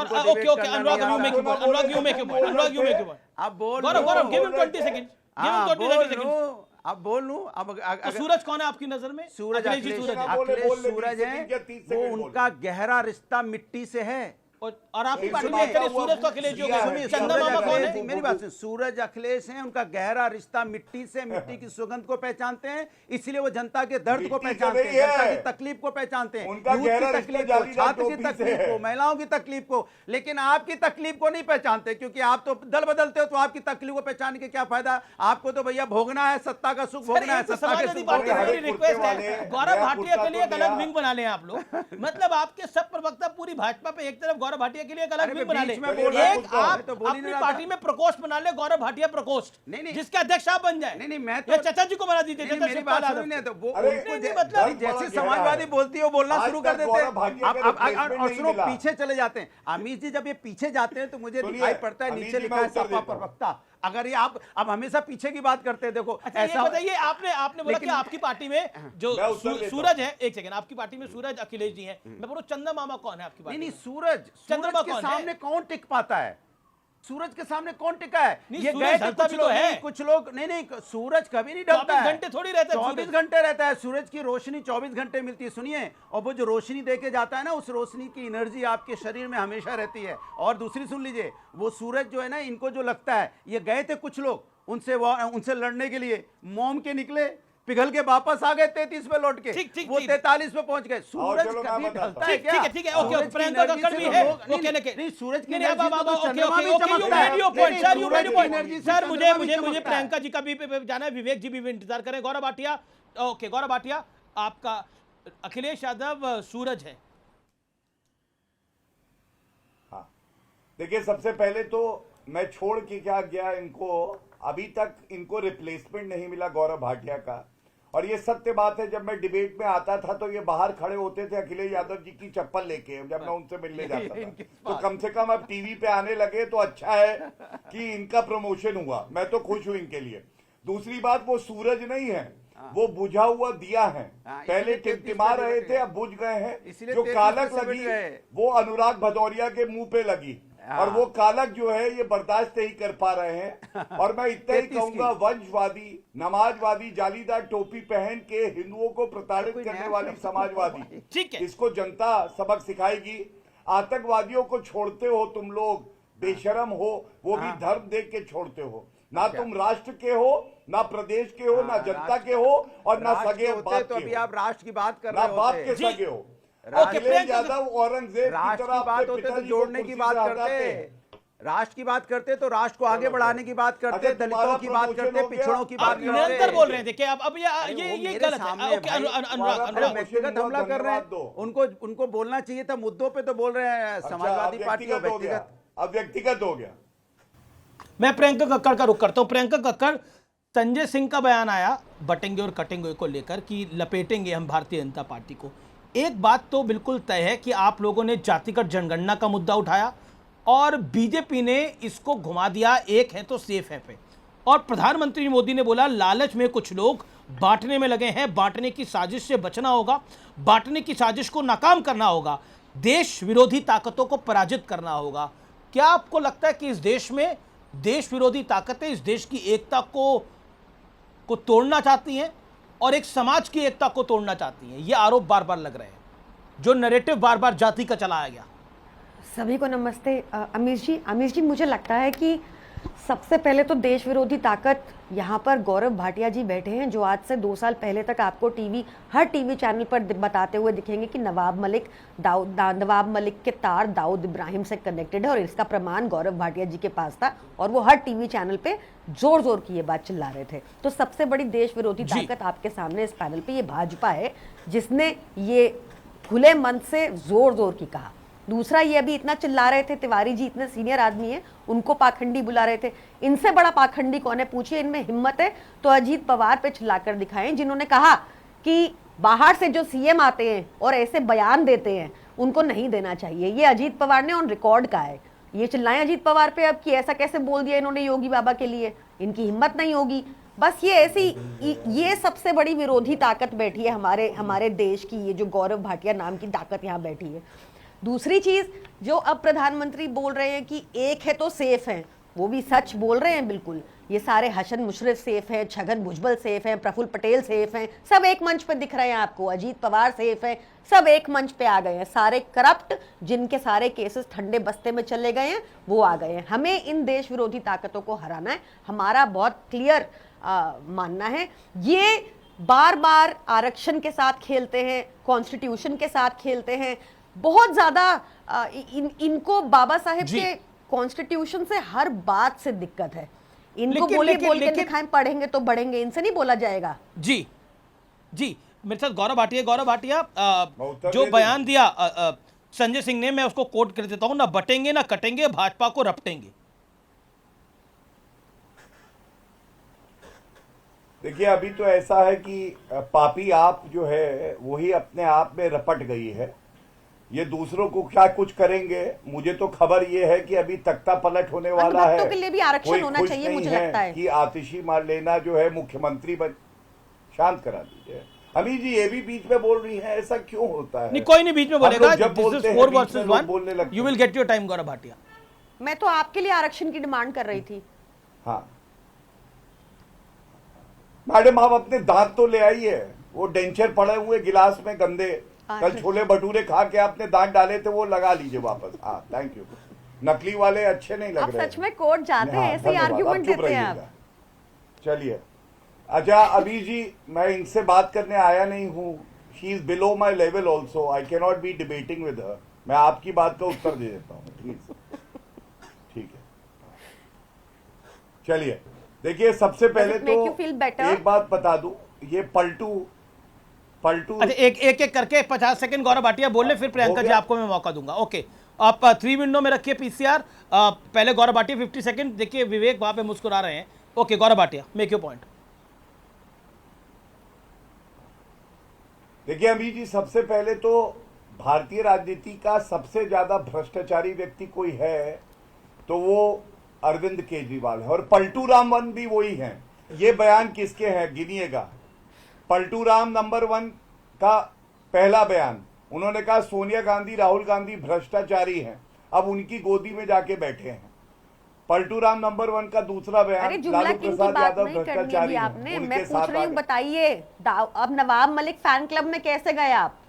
Speaker 13: अब बोल लूं। अब
Speaker 1: सूरज कौन है आपकी नजर में?
Speaker 13: सूरज, अखिलेश सूरज है। वो उनका गहरा रिश्ता मिट्टी से है।
Speaker 1: और आपकी पार्टी में एक सूरज तो अखिलेश जी हो गए, चंदा मामा कौन है?
Speaker 13: मेरी बात सुन, सूरज अखिलेश हैं, उनका गहरा रिश्ता मिट्टी से, मिट्टी की सुगंध को पहचानते हैं, इसलिए वो जनता के दर्द को पहचानते हैं, जनता की तकलीफ को पहचानते हैं,
Speaker 12: उनका
Speaker 13: यूथ की
Speaker 12: गहरा
Speaker 13: तकलीफ
Speaker 12: रिश्ता
Speaker 13: को, छात्र की
Speaker 12: जालीदार
Speaker 13: तकलीफ को, महिलाओं की तकलीफ को, लेकिन आपकी तकलीफ को नहीं पहचानते, क्योंकि आप तो दल बदलते हो, तो आपकी तकलीफ को पहचान के क्या फायदा? आपको तो भैया भोगना है, सत्ता का सुख भोगना है, सत्ता के सुख
Speaker 1: पार्टी
Speaker 13: भोगना है।
Speaker 1: की रिक्वेस्ट है, गौरव भाटिया के लिए एक अलग विंग बना लें आप लोग। मतलब आपके सब प्रवक्ता पूरी भाजपा पे एक तरफ, गौरव भाटिया के लिए एक अलग विंग बना लें। एक आप अपनी पार्टी में प्रकोष्ठ बना ले, गौरव भाटिया प्रकोष्ठ, जिसके अध्यक्ष आप बन जाए।
Speaker 13: नहीं मैं
Speaker 1: तो चाचा जी को बना दीजिए,
Speaker 13: मेरी बात सुनिए, तो वो
Speaker 1: मतलब
Speaker 13: जैसे समाजवादी बोलती है वो बोलना शुरू कर देते हैं, और सुनो पीछे चले जाते हैं। अमित जी जब ये पीछे जाते हैं तो मुझे दिखाई पड़ता है नीचे लिखा है सपा प्रवक्ता। अगर ये आप अब हमेशा पीछे की बात करते हैं, देखो
Speaker 1: अच्छा ऐसा बताइए, आपने बोला कि आपकी पार्टी में जो सूरज है, एक सेकंड, आपकी पार्टी में सूरज अखिलेश जी हैं, मैं बोलूं चंदा मामा कौन है आपकी पार्टी?
Speaker 13: नहीं सूरज के सामने कौन टिक पाता है? सूरज के सामने कौन टिका है? ये गए कुछ लोग नहीं, सूरज कभी नहीं ढलता है,
Speaker 1: 24 घंटे थोड़ी रहता है,
Speaker 13: 24 घंटे रहता है। सूरज की रोशनी 24 घंटे मिलती है, सुनिए, और वो जो रोशनी देके जाता है ना, उस रोशनी की एनर्जी आपके शरीर में हमेशा रहती है। और दूसरी सुन लीजिए, वो सूरज जो है ना, इनको जो लगता है, ये गए थे कुछ लोग उनसे लड़ने के लिए, मोम के निकले, पिघल के वापस आ गए 33 पे लौट के, वो 43 पे पहुंच गए। सूरज कभी ढलता है क्या?
Speaker 1: ठीक है, ओके, प्रियंका कक्कड़ भी है, ओके,
Speaker 13: नहीं सूरज की
Speaker 1: चंद्रमा भी चमकता है। सर मुझे प्रियंका जी का भी जाना है, विवेक जी भी इंतजार करें। गौरव भाटिया, ओके, गौरव भाटिया, आपका अखिलेश यादव सूरज है।
Speaker 12: हाँ देखिए, सबसे पहले तो मैं छोड़ के क्या गया इनको, अभी तक इनको रिप्लेसमेंट नहीं मिला गौरव भाटिया का। और ये सत्य बात है, जब मैं डिबेट में आता था तो ये बाहर खड़े होते थे अखिलेश यादव जी की चप्पल लेके, जब मैं उनसे मिलने जाता था। तो कम से कम अब टीवी पे आने लगे तो अच्छा है कि इनका प्रमोशन हुआ, मैं तो खुश हूं इनके लिए। दूसरी बात, वो सूरज नहीं है, वो बुझा हुआ दिया है। पहले टिमटिमा रहे थे, अब बुझ गए हैं। जो कालक लगी वो अनुराग भदौरिया के मुंह पे लगी, और वो कालक जो है ये बर्दाश्त नहीं कर पा रहे हैं। और मैं इतना ही कहूंगा, वंशवादी, नमाजवादी, जालीदार टोपी पहन के हिंदुओं को प्रताड़ित करने वाली समाजवादी, ठीक है, इसको जनता सबक सिखाएगी। आतंकवादियों को छोड़ते हो तुम लोग, बेशरम हो, वो भी धर्म देख के छोड़ते हो। ना तुम राष्ट्र के हो, ना प्रदेश के हो, ना जनता के हो, और ना सगे बाप के हो।
Speaker 13: अभी आप राष्ट्र की बात कर रहे हो,
Speaker 12: ना बाप के सगे हो।
Speaker 13: अखिलेश
Speaker 12: यादव औरंगजेब
Speaker 13: राष्ट्र की बात होते तो जोड़ने की बात करते, राष्ट्र की बात करते तो राष्ट्र को आगे बढ़ाने की बात करते, दलितों की बात करते, पिछड़ों की बात करते।
Speaker 1: निरंतर बोल रहे हैं, देखिए अब ये गलत है। ओके, अनुराग
Speaker 13: व्यक्तिगत हमला कर रहे हैं, उनको बोलना चाहिए था, मुद्दों पे तो बोल रहे हैं समाजवादी पार्टी को व्यक्तिगत।
Speaker 12: अब व्यक्तिगत हो गया।
Speaker 1: मैं प्रियंका कक्कड़ का रुख करता हूं। प्रियंका कक्कड़, संजय सिंह का बयान आया बटेंगे और कटेंगे को लेकर कि लपेटेंगे हम भारतीय जनता पार्टी को। एक बात तो बिल्कुल तय है कि आप लोगों ने जातिगत जनगणना का मुद्दा उठाया और बीजेपी ने इसको घुमा दिया एक है तो सेफ है पे, और प्रधानमंत्री मोदी ने बोला लालच में कुछ लोग बांटने में लगे हैं, बांटने की साजिश से बचना होगा, बांटने की साजिश को नाकाम करना होगा, देश विरोधी ताकतों को पराजित करना होगा। क्या आपको लगता है कि इस देश में देश विरोधी ताकतें इस देश की एकता को तोड़ना चाहती हैं और एक समाज की एकता को तोड़ना चाहती हैं? ये आरोप बार बार लग रहे हैं, जो नैरेटिव बार बार जाति का चलाया गया।
Speaker 14: सभी को नमस्ते। अमीश जी मुझे लगता है कि सबसे पहले तो देश विरोधी ताकत यहाँ पर गौरव भाटिया जी बैठे हैं, जो आज से 2 साल पहले तक आपको हर टीवी चैनल पर बताते हुए दिखेंगे कि नवाब मलिक के तार दाऊद इब्राहिम से कनेक्टेड है, और इसका प्रमाण गौरव भाटिया जी के पास था, और वो हर टीवी चैनल पे जोर जोर की ये बात चिल्ला रहे थे। तो सबसे बड़ी देश विरोधी ताकत आपके सामने इस पैनल पे ये भाजपा है, जिसने ये खुले मन से जोर जोर की कहा। दूसरा, ये अभी इतना चिल्ला रहे थे, तिवारी जी इतने सीनियर आदमी हैं, उनको पाखंडी बुला रहे थे। इनसे बड़ा पाखंडी कौन है पूछिए, इनमें हिम्मत है तो अजीत पवार पे चिल्लाकर दिखाएं, जिन्होंने कहा कि बाहर से जो सीएम आते हैं और ऐसे बयान देते हैं उनको नहीं देना चाहिए। ये अजीत पवार ने ऑन रिकॉर्ड कहा है। ये चिल्लाएं अजीत पवार पे अब कि ऐसा कैसे बोल दिया इन्होंने योगी बाबा के लिए, इनकी हिम्मत नहीं होगी। बस ये ऐसी, ये सबसे बड़ी विरोधी ताकत बैठी है हमारे देश की, ये जो गौरव भाटिया नाम की ताकत यहाँ बैठी है। दूसरी चीज, जो अब प्रधानमंत्री बोल रहे हैं कि एक है तो सेफ है, वो भी सच बोल रहे हैं बिल्कुल। ये सारे हसन मुशर्रफ सेफ हैं, छगन भुजबल सेफ हैं, प्रफुल्ल पटेल सेफ हैं, सब एक मंच पे दिख रहे हैं आपको, अजीत पवार सेफ हैं, सब एक मंच पे आ गए हैं। सारे करप्ट जिनके सारे केसेस ठंडे बस्ते में चले गए हैं वो आ गए हैं। हमें इन देश विरोधी ताकतों को हराना है, हमारा बहुत क्लियर मानना है। ये बार बार आरक्षण के साथ खेलते हैं, कॉन्स्टिट्यूशन के साथ खेलते हैं, बहुत ज्यादा इनको बाबा साहेब के कॉन्स्टिट्यूशन से हर बात से दिक्कत है। इनको बोल के दिखाएं, पढ़ेंगे तो बढ़ेंगे, इनसे नहीं बोला जाएगा।
Speaker 1: जी जी, मेरे साथ गौरव भाटिया जो बयान दिया संजय सिंह ने, मैं उसको कोट कर देता हूं, ना बटेंगे ना कटेंगे, भाजपा को रपटेंगे।
Speaker 12: देखिए, अभी तो ऐसा है कि पापी आप जो है वही अपने आप में रपट गई है। ये दूसरों को क्या कुछ करेंगे, मुझे तो खबर ये है कि अभी तख्ता पलट होने वाला है।
Speaker 14: के लिए भी आरक्षण होना चाहिए, मुझे लगता है
Speaker 12: कि आतिशी मारलेना जो है मुख्यमंत्री बन, शांत करा दीजिए। अमी जी ये भी बीच में बोल रही है, ऐसा क्यों होता है?
Speaker 1: नहीं, कोई नहीं बीच में बोलेगा।
Speaker 12: जब बोलते हैं
Speaker 1: 4 versus 1, you will get your time, Gaurav Bhatia.
Speaker 14: मैं तो आपके लिए आरक्षण की डिमांड कर रही थी।
Speaker 12: हाँ मैडम, आप अपने दांत तो ले आइए, वो डेंचर पड़े हुए गिलास में गंदे, कल छोले भटूरे खा के आपने दांत डाले थे, वो लगा लीजिए वापस। हाँ थैंक यू। नकली वाले अच्छे नहीं लग रहे।
Speaker 14: आप सच में कोर्ट जाते हैं, ऐसे आर्गुमेंट देते हैं आप।
Speaker 12: चलिए, अच्छा अभी जी, मैं इनसे बात करने आया नहीं हूँ। She is below my level also, I can not be debating with her. मैं आपकी बात का उत्तर दे देता हूँ प्लीज। ठीक है, चलिए देखिए, सबसे पहले तो एक बात बता दूं, ये पलटू
Speaker 1: अच्छा एक करके 50 सेकंड गौरव भाटिया बोल ले, फिर प्रियंका जी आपको मैं मौका दूंगा। ओके, आप 3 विंडो में रखिए पीसीआर। पहले गौरव भाटिया 50 सेकंड। देखिए विवेक वहां पे मुस्कुरा रहे हैं। Okay Gaurav Bhatia, make your point.
Speaker 12: देखिए अभी जी, सबसे पहले तो भारतीय राजनीति का सबसे ज्यादा भ्रष्टाचारी व्यक्ति कोई है तो वो अरविंद केजरीवाल है, और पलटू राम भी वही हैं। ये बयान किसके हैं गिनिएगा। पलटू राम नंबर 1 का पहला बयान, उन्होंने कहा सोनिया गांधी राहुल गांधी भ्रष्टाचारी हैं, अब उनकी गोदी में जाके बैठे हैं। पलटू राम नंबर 1 का दूसरा बयान, लालू प्रसाद यादव भ्रष्टाचारी हैं, उनके साथ आगे।
Speaker 14: बताइए अब नवाब मलिक फैन क्लब में कैसे गए आप?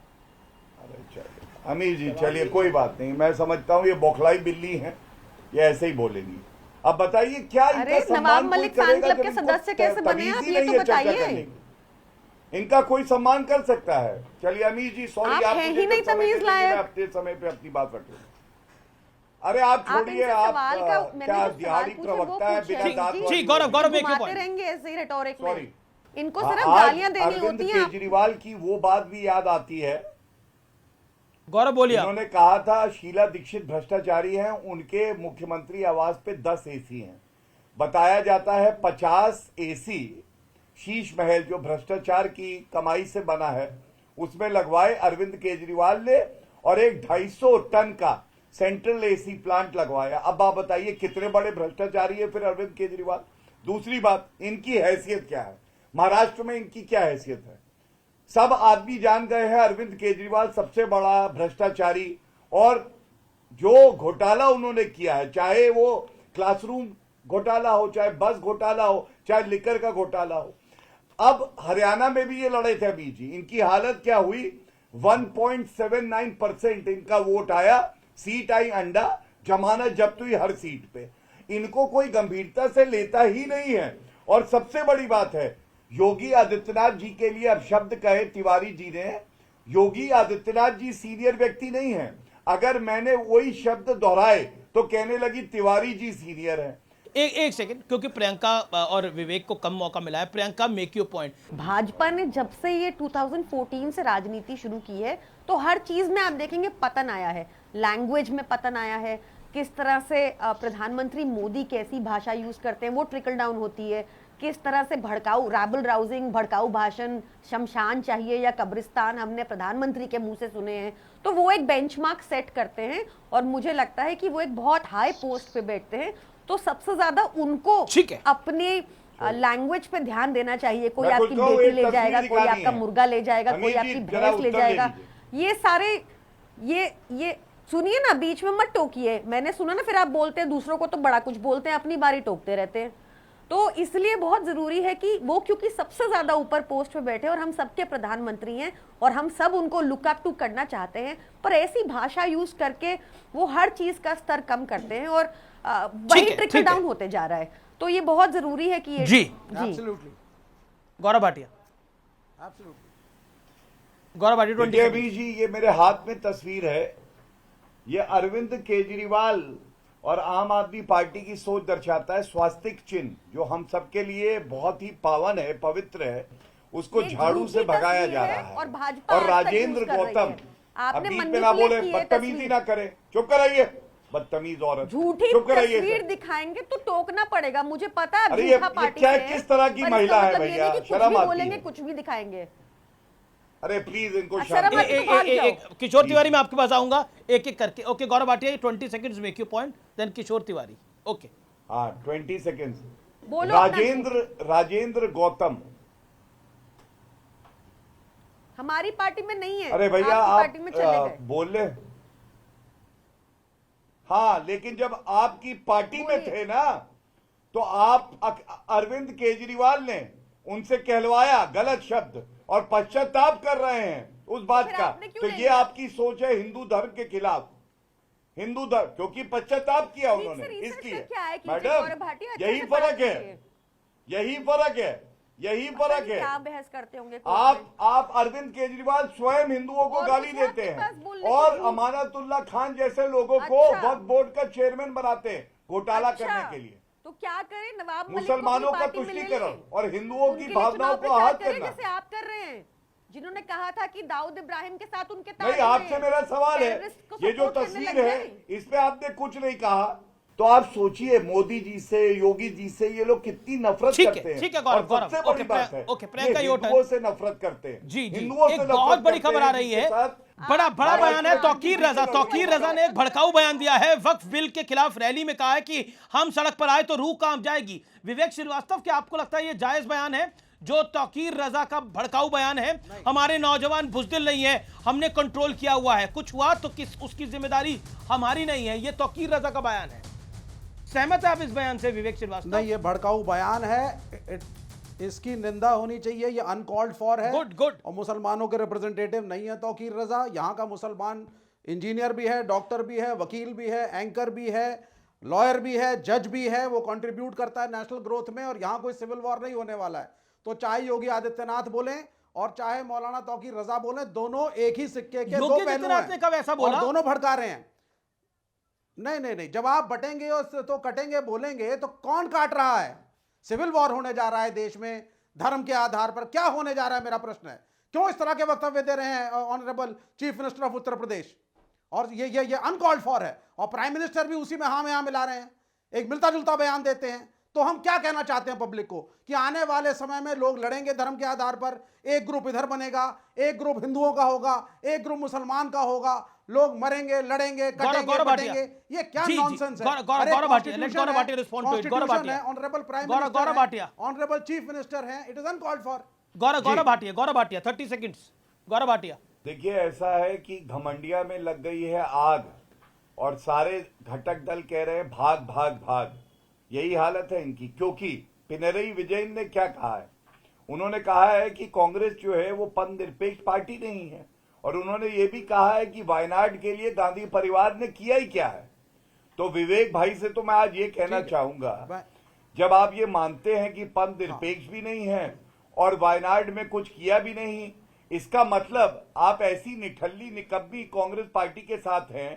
Speaker 12: अरे चलिए अमीर जी, चलिए कोई बात नहीं, मैं समझता हूँ ये बौखलाई बिल्ली है, ये ऐसे ही बोलेंगी। अब बताइए क्या इनका सम्मान
Speaker 14: नवाब मलिक फैन क्लब के सदस्य कैसे बने आप, ये तो बताइए।
Speaker 12: इनका कोई सम्मान कर सकता है? चलिए अमीर जी, सॉरी, आप
Speaker 14: ही नहीं तमीज लायक।
Speaker 12: अपने समय पे अपनी बात रखिए। अरे आप छोड़िए, आप क्या दिहाड़ी प्रवक्ता है बिना दांत?
Speaker 1: जी गौरव
Speaker 14: रहेंगे ऐसे ही रेटोरिक में, इनको सिर्फ गालियां देनी होती हैं।
Speaker 12: केजरीवाल की वो बात भी याद आती है।
Speaker 1: गौरव बोलिए।
Speaker 12: उन्होंने कहा था शीला दीक्षित भ्रष्टाचारी हैं, उनके मुख्यमंत्री आवास पे 10 एसी हैं। बताया जाता है 50 एसी शीश महल जो भ्रष्टाचार की कमाई से बना है उसमें लगवाए अरविंद केजरीवाल ने, और एक 250 टन का सेंट्रल एसी प्लांट लगवाया। अब आप बताइए कितने बड़े भ्रष्टाचारी है फिर अरविंद केजरीवाल। दूसरी बात, इनकी हैसियत क्या है, महाराष्ट्र में इनकी क्या हैसियत है? सब आदमी जान गए हैं अरविंद केजरीवाल सबसे बड़ा भ्रष्टाचारी, और जो घोटाला उन्होंने किया है, चाहे वो क्लासरूम घोटाला हो, चाहे बस घोटाला हो, चाहे लिकर का घोटाला हो। अब हरियाणा में भी ये लड़े थे अभी जी, इनकी हालत क्या हुई? 1.79% इनका वोट आया, सीट आई अंडा, जमानत जब्त हुई हर सीट पे। इनको कोई गंभीरता से लेता ही नहीं है। और सबसे बड़ी बात है, योगी आदित्यनाथ जी के लिए अब शब्द कहे तिवारी जी ने, योगी आदित्यनाथ जी सीनियर व्यक्ति नहीं है। अगर मैंने वही शब्द दोहराए तो कहने लगी तिवारी जी सीनियर है।
Speaker 1: एक सेकंड, क्योंकि प्रियंका और विवेक को कम मौका मिला है। Priyanka, make your point.
Speaker 14: Bhajpa ने जब से ये 2014 से राजनीति शुरू की है तो हर चीज में आप देखेंगे पतन आया है। लैंग्वेज में पतन आया है, किस तरह से प्रधानमंत्री मोदी कैसी भाषा यूज करते हैं वो ट्रिकल डाउन होती है, किस तरह से भड़काऊ रैबल राउजिंग भड़काऊ भाषण, शमशान चाहिए या कब्रिस्तान हमने प्रधानमंत्री के मुंह से सुने हैं। तो वो एक बेंचमार्क सेट करते हैं और मुझे लगता है कि वो एक बहुत हाई पोस्ट पे बैठते हैं। तो सबसे ज्यादा उनको अपने लैंग्वेज पे ध्यान देना चाहिए। कोई आपकी बेटी ले जाएगा, कोई आपका मुर्गा ले जाएगा, कोई आपकी भैंस ले जाएगा। ये सारे ये सुनिए ना, बीच में मत टोकिए। मैंने सुना ना, फिर आप बोलते हैं दूसरों को तो बड़ा कुछ बोलते हैं, अपनी बारी टोकते रहते हैं। तो इसलिए बहुत जरूरी है कि वो, क्योंकि सबसे ज्यादा ऊपर पोस्ट पे बैठे और हम सबके प्रधानमंत्री हैं और हम सब उनको लुक अप टू करना चाहते हैं, पर ऐसी भाषा यूज करके वो हर चीज का स्तर कम करते हैं और वही ट्रिकल डाउन होते जा रहा है। तो ये बहुत जरूरी है कि ये
Speaker 1: जी
Speaker 7: एब्सोल्युटली।
Speaker 1: गौरव भाटिया, गौरव भाटिया 20
Speaker 12: अभी जी, ये मेरे हाथ में तस्वीर है, ये अरविंद केजरीवाल और आम आदमी पार्टी की सोच दर्शाता है। स्वास्तिक चिन्ह जो हम सबके लिए बहुत ही पावन है, पवित्र है, उसको झाड़ू से भगाया जा रहा है। और राजेंद्र गौतम, अब बीच में ना बोले, बदतमीजी ना करे, चुप कराइए, बदतमीज औरत,
Speaker 14: झूठी तस्वीर दिखाएंगे तो टोकना पड़ेगा। मुझे पता है
Speaker 12: अरे ये क्या, किस तरह की महिला है भैया, शर्म आती है।
Speaker 14: कुछ भी दिखाएंगे।
Speaker 12: अरे प्लीज इनको
Speaker 1: किशोर तिवारी, मैं आपके पास आऊंगा एक एक करके। Okay Gaurav Bhatia, 20 seconds make you point, then Kishore Tiwari. Okay
Speaker 12: हाँ, 20 सेकंड्स।
Speaker 14: बोलो।
Speaker 12: राजेंद्र गौतम
Speaker 14: हमारी पार्टी में नहीं है।
Speaker 12: अरे भैया आप
Speaker 14: पार्टी में चले गए।
Speaker 12: बोल ले। हाँ, लेकिन जब आपकी पार्टी में थे ना, तो आप अरविंद केजरीवाल ने उनसे कहलवाया गलत शब्द और पश्चाताप कर रहे हैं उस बात का। तो ये आपकी सोच है हिंदू धर्म के खिलाफ, हिंदू धर्म, क्योंकि पश्चाताप किया उन्होंने, इसलिए। मैडम, यही फर्क है, यही फर्क है, यही फर्क है।
Speaker 14: क्या बहस करते होंगे?
Speaker 12: आप अरविंद केजरीवाल स्वयं हिंदुओं को गाली देते हैं और अमानतुल्लाह खान जैसे लोगों को वक्फ बोर्ड का चेयरमैन बनाते हैं घोटाला करने के लिए।
Speaker 14: तो क्या करें? नवाब
Speaker 12: मुसलमानों का तुष्टीकरण और हिंदुओं की भावनाओं को आहत करना,
Speaker 14: जैसे आप कर रहे हैं, जिन्होंने कहा था कि दाऊद इब्राहिम के साथ उनके
Speaker 12: नहीं। आपसे मेरा सवाल है, ये जो तस्वीर है इस पे आपने कुछ नहीं कहा, तो आप सोचिए मोदी जी से, योगी जी से ये लोग कितनी नफरत करते हैं।
Speaker 1: ठीक है
Speaker 12: और सबसे बड़ी बात है, हिंदुओं से नफरत करते हैं।
Speaker 1: जी जी, एक बहुत बड़ी खबर आ रही है, बड़ा बयान है। तौकीर रजा ने एक भड़काऊ बयान दिया है, वक्फ बिल के खिलाफ रैली में कहा है कि हम सड़क पर आए तो रूह काम जाएगी। विवेक श्रीवास्तव, क्या आपको लगता है ये जायज बयान है जो तौकीर रजा का भड़काऊ बयान है? हमारे नौजवान बुजदिल नहीं है, हमने कंट्रोल किया हुआ है, कुछ हुआ तो उसकी जिम्मेदारी हमारी नहीं है, ये तौकीर रजा का बयान है। सहमत है आप इस बयान से विवेक श्रीवास्तव?
Speaker 15: नहीं, ये भड़काऊ बयान है, इसकी निंदा होनी चाहिए, ये अनकॉल्ड फॉर है।
Speaker 1: गुड।
Speaker 15: और मुसलमानों के रिप्रेजेंटेटिव नहीं है तौकीर रजा। यहाँ का मुसलमान इंजीनियर भी है, डॉक्टर भी है, वकील भी है, एंकर भी है, लॉयर भी है, जज भी है, वो कंट्रीब्यूट करता है नेशनल ग्रोथ में, और यहाँ कोई सिविल वॉर नहीं होने वाला है। तो चाहे योगी आदित्यनाथ बोले और चाहे मौलाना तौकीर रजा बोले, दोनों एक ही सिक्के के दो पहलू हैं,
Speaker 1: कब ऐसा बोला?
Speaker 15: और दोनों भड़का रहे हैं। नहीं, जब आप बटेंगे तो कटेंगे बोलेंगे तो कौन काट रहा है? सिविल वॉर होने जा रहा है देश में धर्म के आधार पर, क्या होने जा रहा है मेरा प्रश्न है। क्यों इस तरह के वक्तव्य दे रहे हैं honourable chief minister of Uttar Pradesh? और ये अनकॉल्ड फॉर है, और प्राइम मिनिस्टर भी उसी में हाँ में हाँ मिला रहे हैं, एक मिलता जुलता बयान देते हैं। तो हम क्या कहना चाहते हैं पब्लिक को कि आने वाले समय में लोग लड़ेंगे धर्म के आधार पर, एक ग्रुप इधर बनेगा, एक ग्रुप हिंदुओं का होगा, एक ग्रुप मुसलमान का होगा, लोग मरेंगे, लड़ेंगे, कटेंगे, बटेंगे। ये क्या नॉनसेंस है?
Speaker 1: Gaurav Bhatia respond to it. Gaurav Bhatia,
Speaker 15: honourable prime minister, Gaurav Bhatia honourable chief minister हैं, it is uncalled for.
Speaker 1: Gaurav Bhatia 30 seconds. Gaurav Bhatia,
Speaker 12: देखिए ऐसा है कि घमंडिया में लग गई है आग और सारे घटक दल कह रहे हैं भाग भाग भाग। यही हालत है इनकी, क्योंकि पिनरई विजयन ने क्या कहा है? उन्होंने कहा है कि कांग्रेस जो है वो पंथनिरपेक्ष पार्टी नहीं है, और उन्होंने ये भी कहा है कि वायनाड के लिए गांधी परिवार ने किया ही क्या है। तो विवेक भाई से तो मैं आज ये कहना चाहूंगा, जब आप ये मानते हैं कि पंथनिरपेक्ष भी नहीं है और वायनाड में कुछ किया भी नहीं, इसका मतलब आप ऐसी निठल्ली निकम्मी कांग्रेस पार्टी के साथ हैं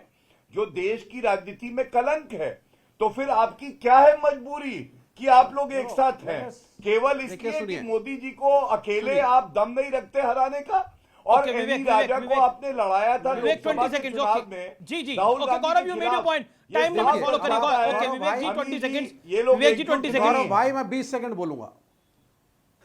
Speaker 12: जो देश की राजनीति में कलंक है। तो फिर आपकी क्या है मजबूरी कि आप लोग एक साथ हैं? केवल इसलिए कि मोदी जी को अकेले आप दम नहीं रखते हराने का, और एनी राजा को आपने लड़ाया था लोकसभा के चुनाव में।
Speaker 1: जी Gaurav, you made your point, time limit follow करेगा। Okay Vivek ji 20 seconds, Vivek ji 20 second.
Speaker 15: Gaurav भाई मैं 20 सेकंड बोलूंगा।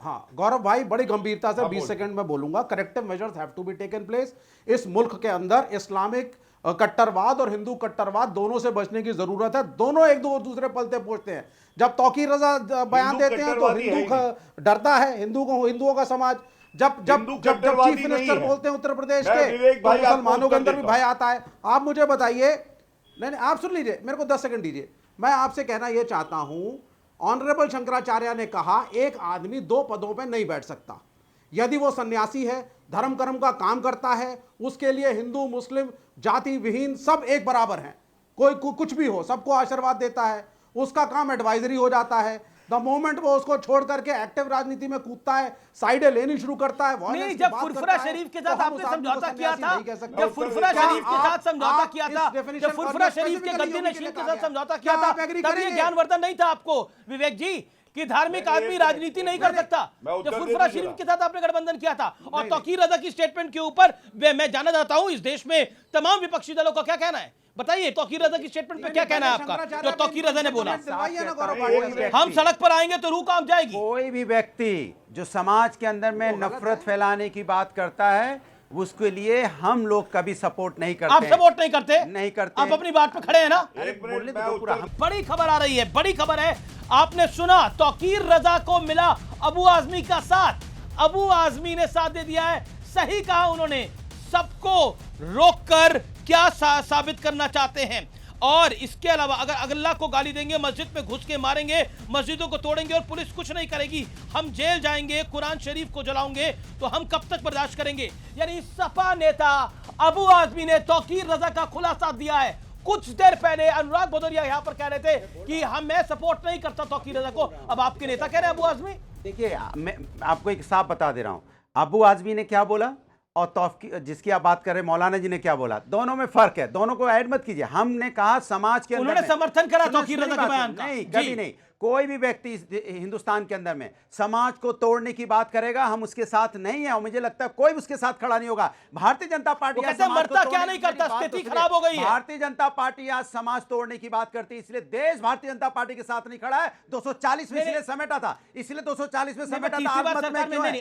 Speaker 15: हाँ गौरव भाई, बड़ी गंभीरता से 20 सेकंड में बोलूंगा। Corrective measures have to be taken place. इस मुल्क के अंदर इस्लामिक कट्टरवाद और हिंदू कट्टरवाद दोनों से बचने की जरूरत है। दोनों एक दूसरे पलते पोषते हैं। जब तौकीर रजा बयान देते हैं तो हिंदू डरता है, हिंदुओं का समाज जब जब
Speaker 12: हिंदू
Speaker 15: जब जब
Speaker 12: कट्टरवादी
Speaker 15: चीफ
Speaker 12: नहीं
Speaker 15: मिनिस्टर
Speaker 12: है।
Speaker 15: बोलते हैं उत्तर प्रदेश
Speaker 12: मैं
Speaker 15: के,
Speaker 12: विवेक
Speaker 15: तो
Speaker 12: भाई आपको
Speaker 15: मुसलमानों के
Speaker 12: उत्तर
Speaker 15: अंदर भी
Speaker 12: देता
Speaker 15: भय आता है। आप मुझे बताइए, नहीं आप सुन लीजिए, मेरे को 10 सेकंड दीजिए। मैं आपसे कहना यह चाहता हूं, ऑनरेबल शंकराचार्य ने कहा एक आदमी 2 पदों पर नहीं बैठ सकता। यदि वो सन्यासी है, धर्म कर्म का काम करता है, उसके लिए हिंदू मुस्लिम जाति विहीन सब एक बराबर हैं। कोई कुछ भी हो, सबको आशीर्वाद देता है, उसका काम एडवाइजरी हो जाता है। द मोमेंट वो उसको छोड़ करके एक्टिव राजनीति में कूदता है, साइडें लेनी शुरू करता है,
Speaker 1: नहीं, जब फुरफुरा शरीफ के साथ आपने समझौता किया था, जब फुरफुरा शरीफ के साथ समझौता किया था, जब फुरफुरा शरीफ के गद्दी नशीन के साथ समझौता किया था, तब ये ज्ञानवर्धन नहीं था आपको विवेक जी कि धार्मिक आदमी राजनीति नहीं कर सकता। जब फुरफुरा शरीफ के साथ आपने गठबंधन किया था। और तौकीर रजा की स्टेटमेंट के ऊपर मैं जानना चाहता हूं इस देश में तमाम विपक्षी दलों का क्या कहना है, बताइए। तौकीर रजा की स्टेटमेंट पे क्या कहना है आपका, जो तौकीर रजा ने बोला हम सड़क पर आएंगे तो रूह काम जाएगी।
Speaker 13: कोई भी व्यक्ति जो समाज के अंदर में नफरत फैलाने की बात करता है, उसके लिए हम लोग कभी सपोर्ट नहीं करते।
Speaker 1: आप सपोर्ट नहीं करते?
Speaker 13: नहीं करते।
Speaker 1: आप अपनी बात पे खड़े हैं ना।
Speaker 13: बोलने तो पूरा।
Speaker 1: बड़ी खबर आ रही है, बड़ी खबर है। आपने सुना, तौकीर रजा को मिला अबू आजमी का साथ। अबू आजमी ने साथ दे दिया है। सही कहा उन्होंने, सबको रोककर क्या साबित करना चाहते हैं। और इसके अलावा अगर अल्लाह को गाली देंगे, मस्जिद में घुस के मारेंगे, मस्जिदों को तोड़ेंगे और पुलिस कुछ नहीं करेगी, हम जेल जाएंगे, कुरान शरीफ को जलाएंगे, तो हम कब तक बर्दाश्त करेंगे। यानी सपा नेता अबू आजमी ने तौकीर रजा का खुलासा दिया है। कुछ देर पहले अनुराग भदौरिया यहां पर कह रहे थे कि मैं सपोर्ट नहीं करता तौकीर रजा को, अब आपके नेता कह रहे हैं अबू आजमी।
Speaker 13: देखिए, मैं आपको एक साफ बता दे रहा हूं, अबू आजमी ने क्या बोला और जिसकी आप बात कर रहे हैं मौलाना जी ने क्या बोला, दोनों में फर्क है। दोनों को ऐड मत कीजिए। हमने कहा समाज के अंदर
Speaker 1: उन्होंने समर्थन करा तौकीर रजा के बयान का।
Speaker 13: नहीं, कभी नहीं। कोई भी व्यक्ति हिंदुस्तान के अंदर में समाज को तोड़ने की बात करेगा, हम उसके साथ नहीं है और मुझे लगता है कोई उसके साथ खड़ा नहीं होगा। भारतीय जनता पार्टी
Speaker 1: मरता क्या नहीं करता, स्थिति खराब हो गई है।
Speaker 13: भारतीय जनता पार्टी आज समाज तोड़ने की बात करती है, इसलिए देश भारतीय जनता पार्टी के साथ नहीं खड़ा है। 240 में इसलिए समेटा था, इसलिए 240 में समेटा था।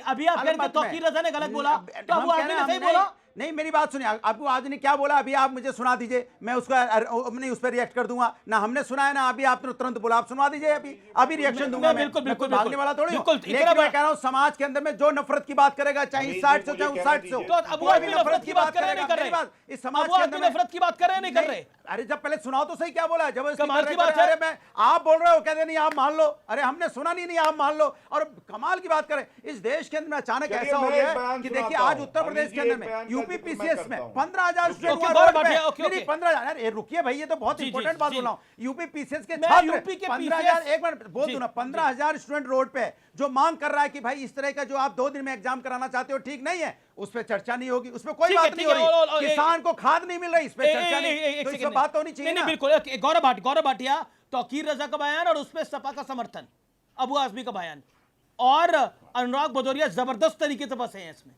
Speaker 1: अभी आप कह रहे थे तौकीर रजा ने गलत बोला, तो अबू आजमी ने सही बोला।
Speaker 13: नहीं, मेरी बात सुनिए, अबू आजमी ने क्या बोला अभी आप मुझे सुना दीजिए, मैं उसका नहीं उस पर रिएक्ट कर दूंगा। ना हमने सुना है ना अभी आपने तुरंत बोला, आप सुनवा दीजिए। अभी रिएक्शन दूंगा।
Speaker 1: बिल्कुल बिल्कुल
Speaker 13: भागने वाला थोड़ी हूं। लेकिन मैं कह रहा हूं समाज के अंदर में जो नफरत की बात करेगा, चाहे 60 से चाहे 59 से,
Speaker 1: तो अबू आजमी नफरत की बात कर रहे नहीं कर रहे,
Speaker 13: इस समाज के अंदर
Speaker 1: नफरत की बात कर रहे नहीं कर रहे।
Speaker 13: अरे जब पहले सुनाओ तो सही, क्या बोला जब
Speaker 1: कमाल की बात है।
Speaker 13: मैं आप बोल रहे हो, कहते नहीं आप मान लो। अरे हमने सुना नहीं आप मान लो। और कमाल की बात करें, इस देश के अंदर में अचानक ऐसा हो गया है कि देखिए आज उत्तर प्रदेश के अंदर में यूपी पीसीएस में 15,000 स्टूडेंट, 15,000। रुकिए भाई, ये तो बहुत इंपॉर्टेंट बात बोल रहा हूँ। यूपी पीसीएस के छात्र 15,000, एक मिनट बोल दूं ना, 15,000 स्टूडेंट रोड पे जो मांग कर रहा है कि भाई इस तरह का जो आप 2 दिन में एग्जाम कराना चाहते हो ठीक नहीं है, उस पर चर्चा नहीं होगी, उस पर कोई बात नहीं हो रही। किसान को खाद नहीं मिल रही, इस पर चर्चा नहीं, तो इस पर बात होनी चाहिए।
Speaker 1: नहीं बिल्कुल। गौरव भाटिया, तौकीर रजा का बयान और उस पर सपा का समर्थन, अबू आजमी का बयान, और अनुराग भदौरिया जबरदस्त तरीके से फंसे हैं इसमें।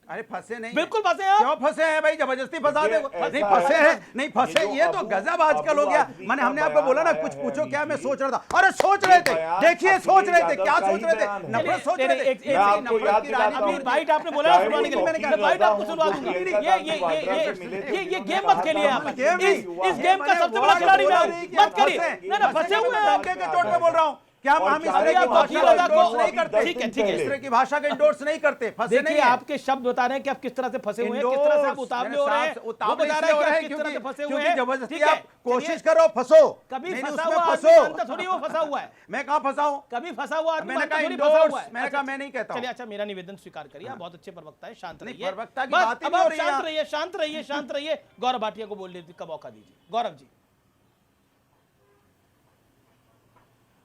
Speaker 13: अरे फंसे नहीं,
Speaker 1: बिल्कुल फंसे हैं।
Speaker 13: क्यों फंसे हैं भाई, जबरदस्ती फंसा दे। नहीं फंसे हैं, नहीं फंसे, ये तो गजब आजकल हो गया। मैंने हमने आपको बोला ना कुछ पूछो क्या, मैं सोच रहा था। अरे सोच रहे थे, देखिए सोच रहे थे, क्या सोच रहे थे, नफरत सोच रहे थे।
Speaker 1: बाइट आपने बोला सुनवाने के लिए, मैंने कहा बाइट आपको सुनवा दूंगा। ये गेम मत खेलिए आप, इस गेम का सबसे बड़ा खिलाड़ी मत करिए। ना फंसे हुए हैं
Speaker 13: के चोट पे बोल रहा हूँ। क्या हम इस तरह की भाषा को नहीं करते? ठीक है, इस तरह की भाषा का इंडोर्स नहीं करते। फंसे नहीं,
Speaker 1: आपके शब्द बता रहे हैं कि आप किस तरह से फंसे हुए हैं, किस तरह से आप उतावले हो रहे हैं, वो बता रहे हैं कि किस तरह से फंसे हुए हैं।
Speaker 13: जबरदस्ती आप कोशिश करो फंसो,
Speaker 1: कभी फंसा हुआ आदमी थोड़ी वो फंसा हुआ है।
Speaker 13: मैं कहां फंसा हूं?
Speaker 1: कभी फंसा हुआ आदमी
Speaker 13: मैंने
Speaker 1: थोड़ी फंसा हुआ है।
Speaker 13: मैंने कहा मैं नहीं कहता।
Speaker 1: चलिए अच्छा, मेरा निवेदन स्वीकार करिए, आप बहुत अच्छे प्रवक्ता हैं, शांत रहिए।
Speaker 13: प्रवक्ता की बात ही नहीं हो रही है।
Speaker 1: शांत रहिए, शांत रहिए, शांत रहिए। गौरव भाटिया को बोलने का मौका दीजिए। गौरव जी।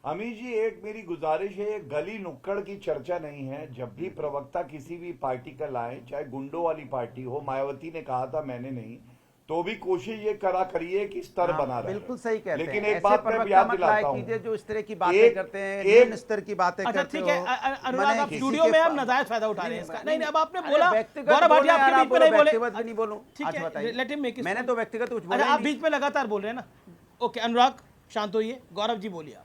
Speaker 12: अमीर जी, एक मेरी गुजारिश है, एक गली नुक्कड़ की चर्चा नहीं है। जब भी प्रवक्ता किसी भी पार्टी का लाए, चाहे गुंडों वाली पार्टी हो, मायावती ने कहा था, मैंने नहीं, तो भी कोशिश ये करिए कि स्तर बना रहे।
Speaker 13: बिल्कुल सही कहते हैं।
Speaker 12: लेकिन एक बात मैं याद दिलाता हूं,
Speaker 13: जो इस तरह की बातें करते हैं, निम्न स्तर की बातें करते हैं।
Speaker 1: अच्छा ठीक है अनुराग, आप स्टूडियो में हम नाजायज फायदा उठा रहे हैं इसका। नहीं, अब आपने बोला गौरव भाटिया आपके बीच में नहीं बोले,
Speaker 13: व्यक्तिगत नहीं बोलूं।
Speaker 1: ठीक है, लेट हिम मेक।
Speaker 13: मैंने तो व्यक्तिगत कुछ बोला।
Speaker 1: आप बीच में लगातार बोल रहे हैं ना। ओके अनुराग शांत होइए। गौरव जी बोलिए। आप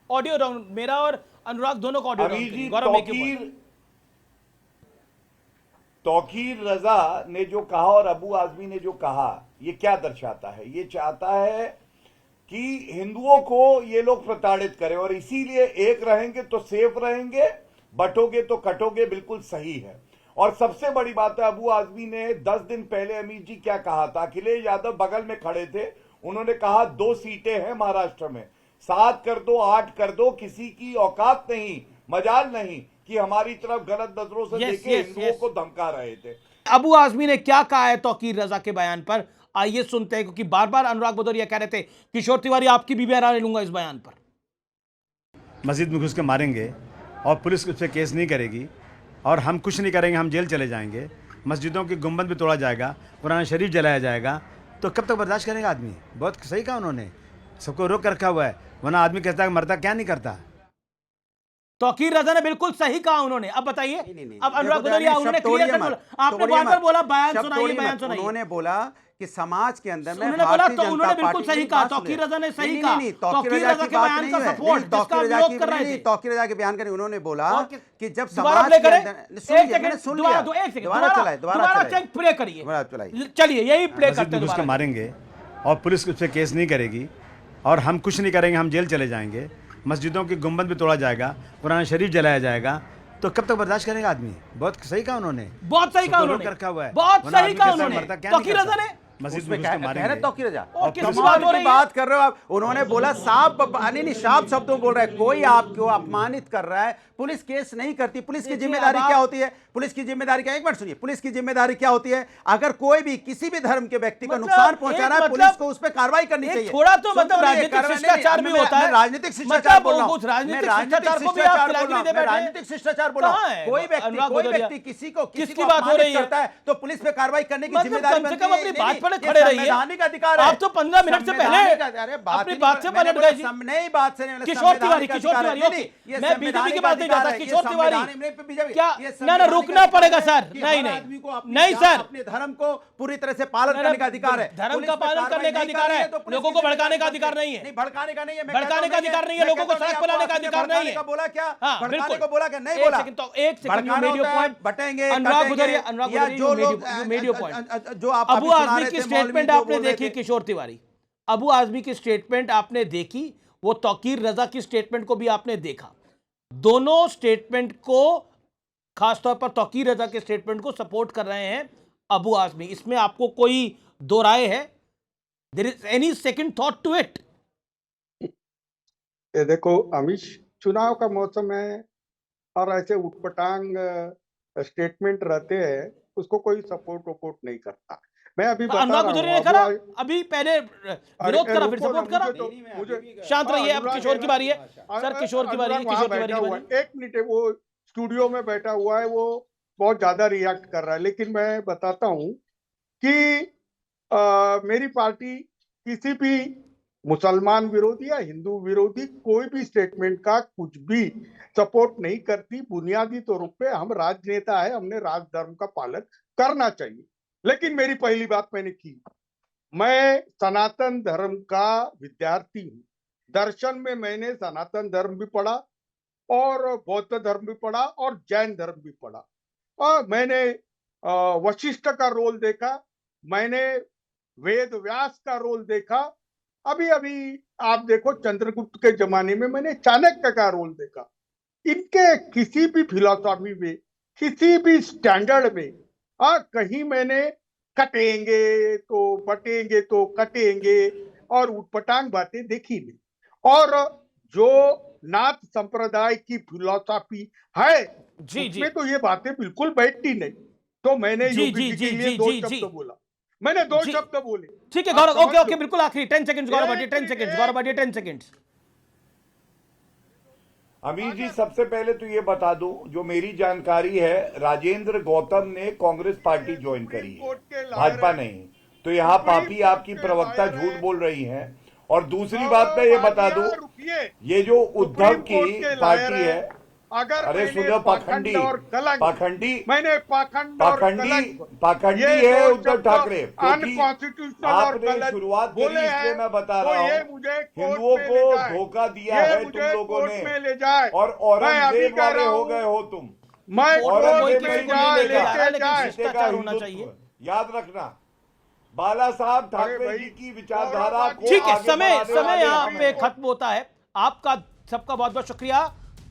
Speaker 1: ऑडियो राउंड, मेरा और अनुराग दोनों का ऑडियो राउंड। गौरव,
Speaker 12: तौकीर रजा ने जो कहा और अबू आजमी ने जो कहा, ये क्या दर्शाता है? ये चाहता है कि हिंदुओं को ये लोग प्रताड़ित करें और इसीलिए एक रहेंगे तो सेफ रहेंगे, बटोगे तो कटोगे बिल्कुल सही है। और सबसे बड़ी बात है, अबू आजमी ने 10 दिन पहले अमित जी क्या कहा था, अखिलेश यादव बगल में खड़े थे, उन्होंने कहा 2 सीटें हैं महाराष्ट्र में, 7 कर दो 8 कर दो, किसी की औकात नहीं, मजाल नहीं कि हमारी तरफ गलत नजरों से देखे हिंदुओं को धमका रहे थे।
Speaker 1: अबू आजमी ने क्या कहा है तौकीर रजा के बयान पर, आइए सुनते हैं, क्योंकि बार बार अनुराग भदौरिया कह रहे थे किशोर तिवारी आपकी भी बयान लूंगा इस बयान पर।
Speaker 16: मस्जिद में घुस के मारेंगे और पुलिस उस पर केस नहीं करेगी और हम कुछ नहीं करेंगे, हम जेल चले जाएंगे, मस्जिदों की गुंबद भी तोड़ा जाएगा, कुरान शरीफ जलाया जाएगा, तो कब तक बर्दाश्त करेगा आदमी? बहुत सही कहा उन्होंने, सबको रोक रखा हुआ है, वरना आदमी कहता है मरता क्या नहीं करता।
Speaker 1: तौकीर रजा ने बिल्कुल सही कहा उन्होंने। अब बताइए, अब अनुराग भदौरिया उन्होंने क्लियर कर बोला, आपने बार-बार बोला बयान सुनाइए, बयान सुनाइए।
Speaker 13: उन्होंने बोला कि समाज के अंदर में
Speaker 1: उन्होंने बोला, तो उन्होंने बिल्कुल सही कहा, तौकीर रजा ने सही कहा, तौकीर रजा के बयान का सपोर्ट, जिसका विरोध कर रहे थे,
Speaker 13: तौकीर रजा के बयान का उन्होंने बोला कि जब
Speaker 1: समाज
Speaker 13: समाज के अंदर,
Speaker 1: एक सेकंड दोबारा चेक प्ले करिए, चलिए यही प्ले करते हैं,
Speaker 16: उसको मारेंगे और पुलिस उस पर केस नहीं करेगी और हम कुछ नहीं करेंगे, हम जेल चले जाएंगे, मस्जिदों की गुंबद भी तोड़ा जाएगा, कुरान शरीफ जलाया जाएगा, तो कब तक बर्दाश्त करेगा आदमी? बहुत सही कहा उन्होंने,
Speaker 1: बहुत सही कहा उन्होंने,
Speaker 16: रखा हुआ है,
Speaker 1: बहुत सही कहा उन्होंने। तौकीर रजा ने
Speaker 16: मस्जिद में मारेंगे,
Speaker 13: तौकीर रजा
Speaker 1: और किस बात हो रही है?
Speaker 13: बात कर रहे हो आप? उन्होंने बोला साफ, नहीं साफ शब्दों बोल रहा है, कोई आपको अपमानित कर रहा है, पुलिस केस नहीं करती, पुलिस की जिम्मेदारी क्या होती है? पुलिस की जिम्मेदारी क्या, एक मिनट सुनिए, पुलिस की जिम्मेदारी क्या होती है? अगर कोई भी किसी भी धर्म के व्यक्ति को नुकसान पहुंचाना है, पुलिस को उस पर कार्रवाई करनी चाहिए।
Speaker 1: थोड़ा तो मतलब राजनीतिक शिष्टाचार भी होता है,
Speaker 13: राजनीतिक शिष्टाचार बोल रहा हूं,
Speaker 1: राजनीतिक शिष्टाचार को भी आप
Speaker 13: राजनीतिक शिष्टाचार बोल रहा हूं। कोई व्यक्ति किसी को
Speaker 1: बात हो रही
Speaker 13: करता है तो पुलिस पे कार्रवाई करने की जिम्मेदारी
Speaker 1: कम से कम अपनी बात पर खड़े रहिए।
Speaker 13: अधिकार
Speaker 1: आप तो 15 मिनट से पहले अपनी बात से पलट गए जी।
Speaker 13: नई बात से नहीं,
Speaker 1: किशोर तिवारी मैं बीजेपी की बात नहीं करता, किशोर तिवारी क्या ना रुकना पड़ेगा सर, नहीं सर,
Speaker 13: अपने धर्म को पूरी तरह से पालन करने का अधिकार है,
Speaker 1: धर्म का पालन करने का अधिकार है, लोगों को भड़काने का अधिकार नहीं है,
Speaker 13: भड़काने का नहीं है,
Speaker 1: भड़काने का अधिकार नहीं है, लोगों को सड़क पर लाने का अधिकार नहीं है।
Speaker 13: बोला क्या?
Speaker 1: भड़काने
Speaker 13: को बोला क्या? नहीं बोला।
Speaker 1: एक सेकंड
Speaker 13: बटेंगे,
Speaker 1: अनुराग भदौरिया
Speaker 13: जो लोग जो आप
Speaker 1: अबू आजमी की स्टेटमेंट आपने देखी, किशोर तिवारी अबू आजमी की स्टेटमेंट आपने देखी, वो तौकीर रजा की स्टेटमेंट को भी आपने देखा, दोनों स्टेटमेंट को खासतौर पर तौकीर रजा के स्टेटमेंट को सपोर्ट कर रहे हैं अबू आजमी, इसमें आपको कोई दो राय है? There is any second thought to it?
Speaker 11: ये देखो अमीश, चुनाव का मौसम है और ऐसे उटपटांग स्टेटमेंट रहते हैं, उसको कोई सपोर्ट नहीं करता। मैं अभी बता रहा हूं,
Speaker 1: अभी पहले विरोध करा फिर सपोर्ट करा, मुझे शांत रहिए, अब किशोर की बारी है सर, किशोर की बारी है, किशोर की बारी है।
Speaker 11: एक मिनट, वो स्टूडियो में बैठा हुआ है, वो बहुत ज्यादा रिएक्ट कर रहा है, लेकिन मैं बताता हूं कि मेरी पार्टी किसी भी मुसलमान विरोधी या हिंदू विरोधी कोई भी स्टेटमेंट का कुछ भी सपोर्ट नहीं करती। बुनियादी तौर पे हम राजनेता है, हमने राजधर्म का पालन करना चाहिए। लेकिन मेरी पहली बात मैंने की, मैं सनातन धर्म का विद्यार्थी हूँ, दर्शन में मैंने सनातन धर्म भी पढ़ा और बौद्ध धर्म भी पढ़ा और जैन धर्म भी पढ़ा, और मैंने वशिष्ठ का रोल देखा, मैंने वेद व्यास का रोल देखा, अभी आप देखो चंद्रगुप्त के जमाने में मैंने चाणक्य का रोल देखा। इनके किसी भी फिलॉसफी में, किसी भी स्टैंडर्ड में कहीं मैंने कटेंगे तो बटेंगे तो कटेंगे और उटपटांग बातें देखी नहीं। और जो नाथ संप्रदाय की फिलॉसफी है उसमें तो ये बातें बिल्कुल बैठती नहीं। तो मैंने योगी जी के लिए 2 शब्द बोला, मैंने 2 शब्द बोले।
Speaker 1: ठीक है गौरव, ओके बिल्कुल आखिरी 10 सेकंड्स गौरव भाटी, 10 सेकंड्स गौरव भाटी, 10 सेकंड्स।
Speaker 12: अमीर जी, सबसे पहले तो ये बता दूं, जो मेरी जानकारी है, राजेंद्र गौतम ने कांग्रेस पार्टी ज्वाइन करी है, भाजपा नहीं। तो यहाँ पापी आपकी प्रवक्ता झूठ बोल रही हैं। और दूसरी बात मैं ये बता दूं, ये जो उद्धव की पार्टी है, अरे सुनो, पाखंडी
Speaker 11: मैंने
Speaker 12: पाखंडी है उद्धव ठाकरे। आपने शुरुआत करी, इसलिए मैं बता रहा हूँ, हिंदुओं को धोखा दिया है तुम लोगों ने, और औरंगजेब वाले हो गए हो तुम। याद रखना, बाला साहब ठाकरे जी की विचारधारा को।
Speaker 1: ठीक है, समय यहाँ पे खत्म होता है। आपका सबका बहुत बहुत शुक्रिया।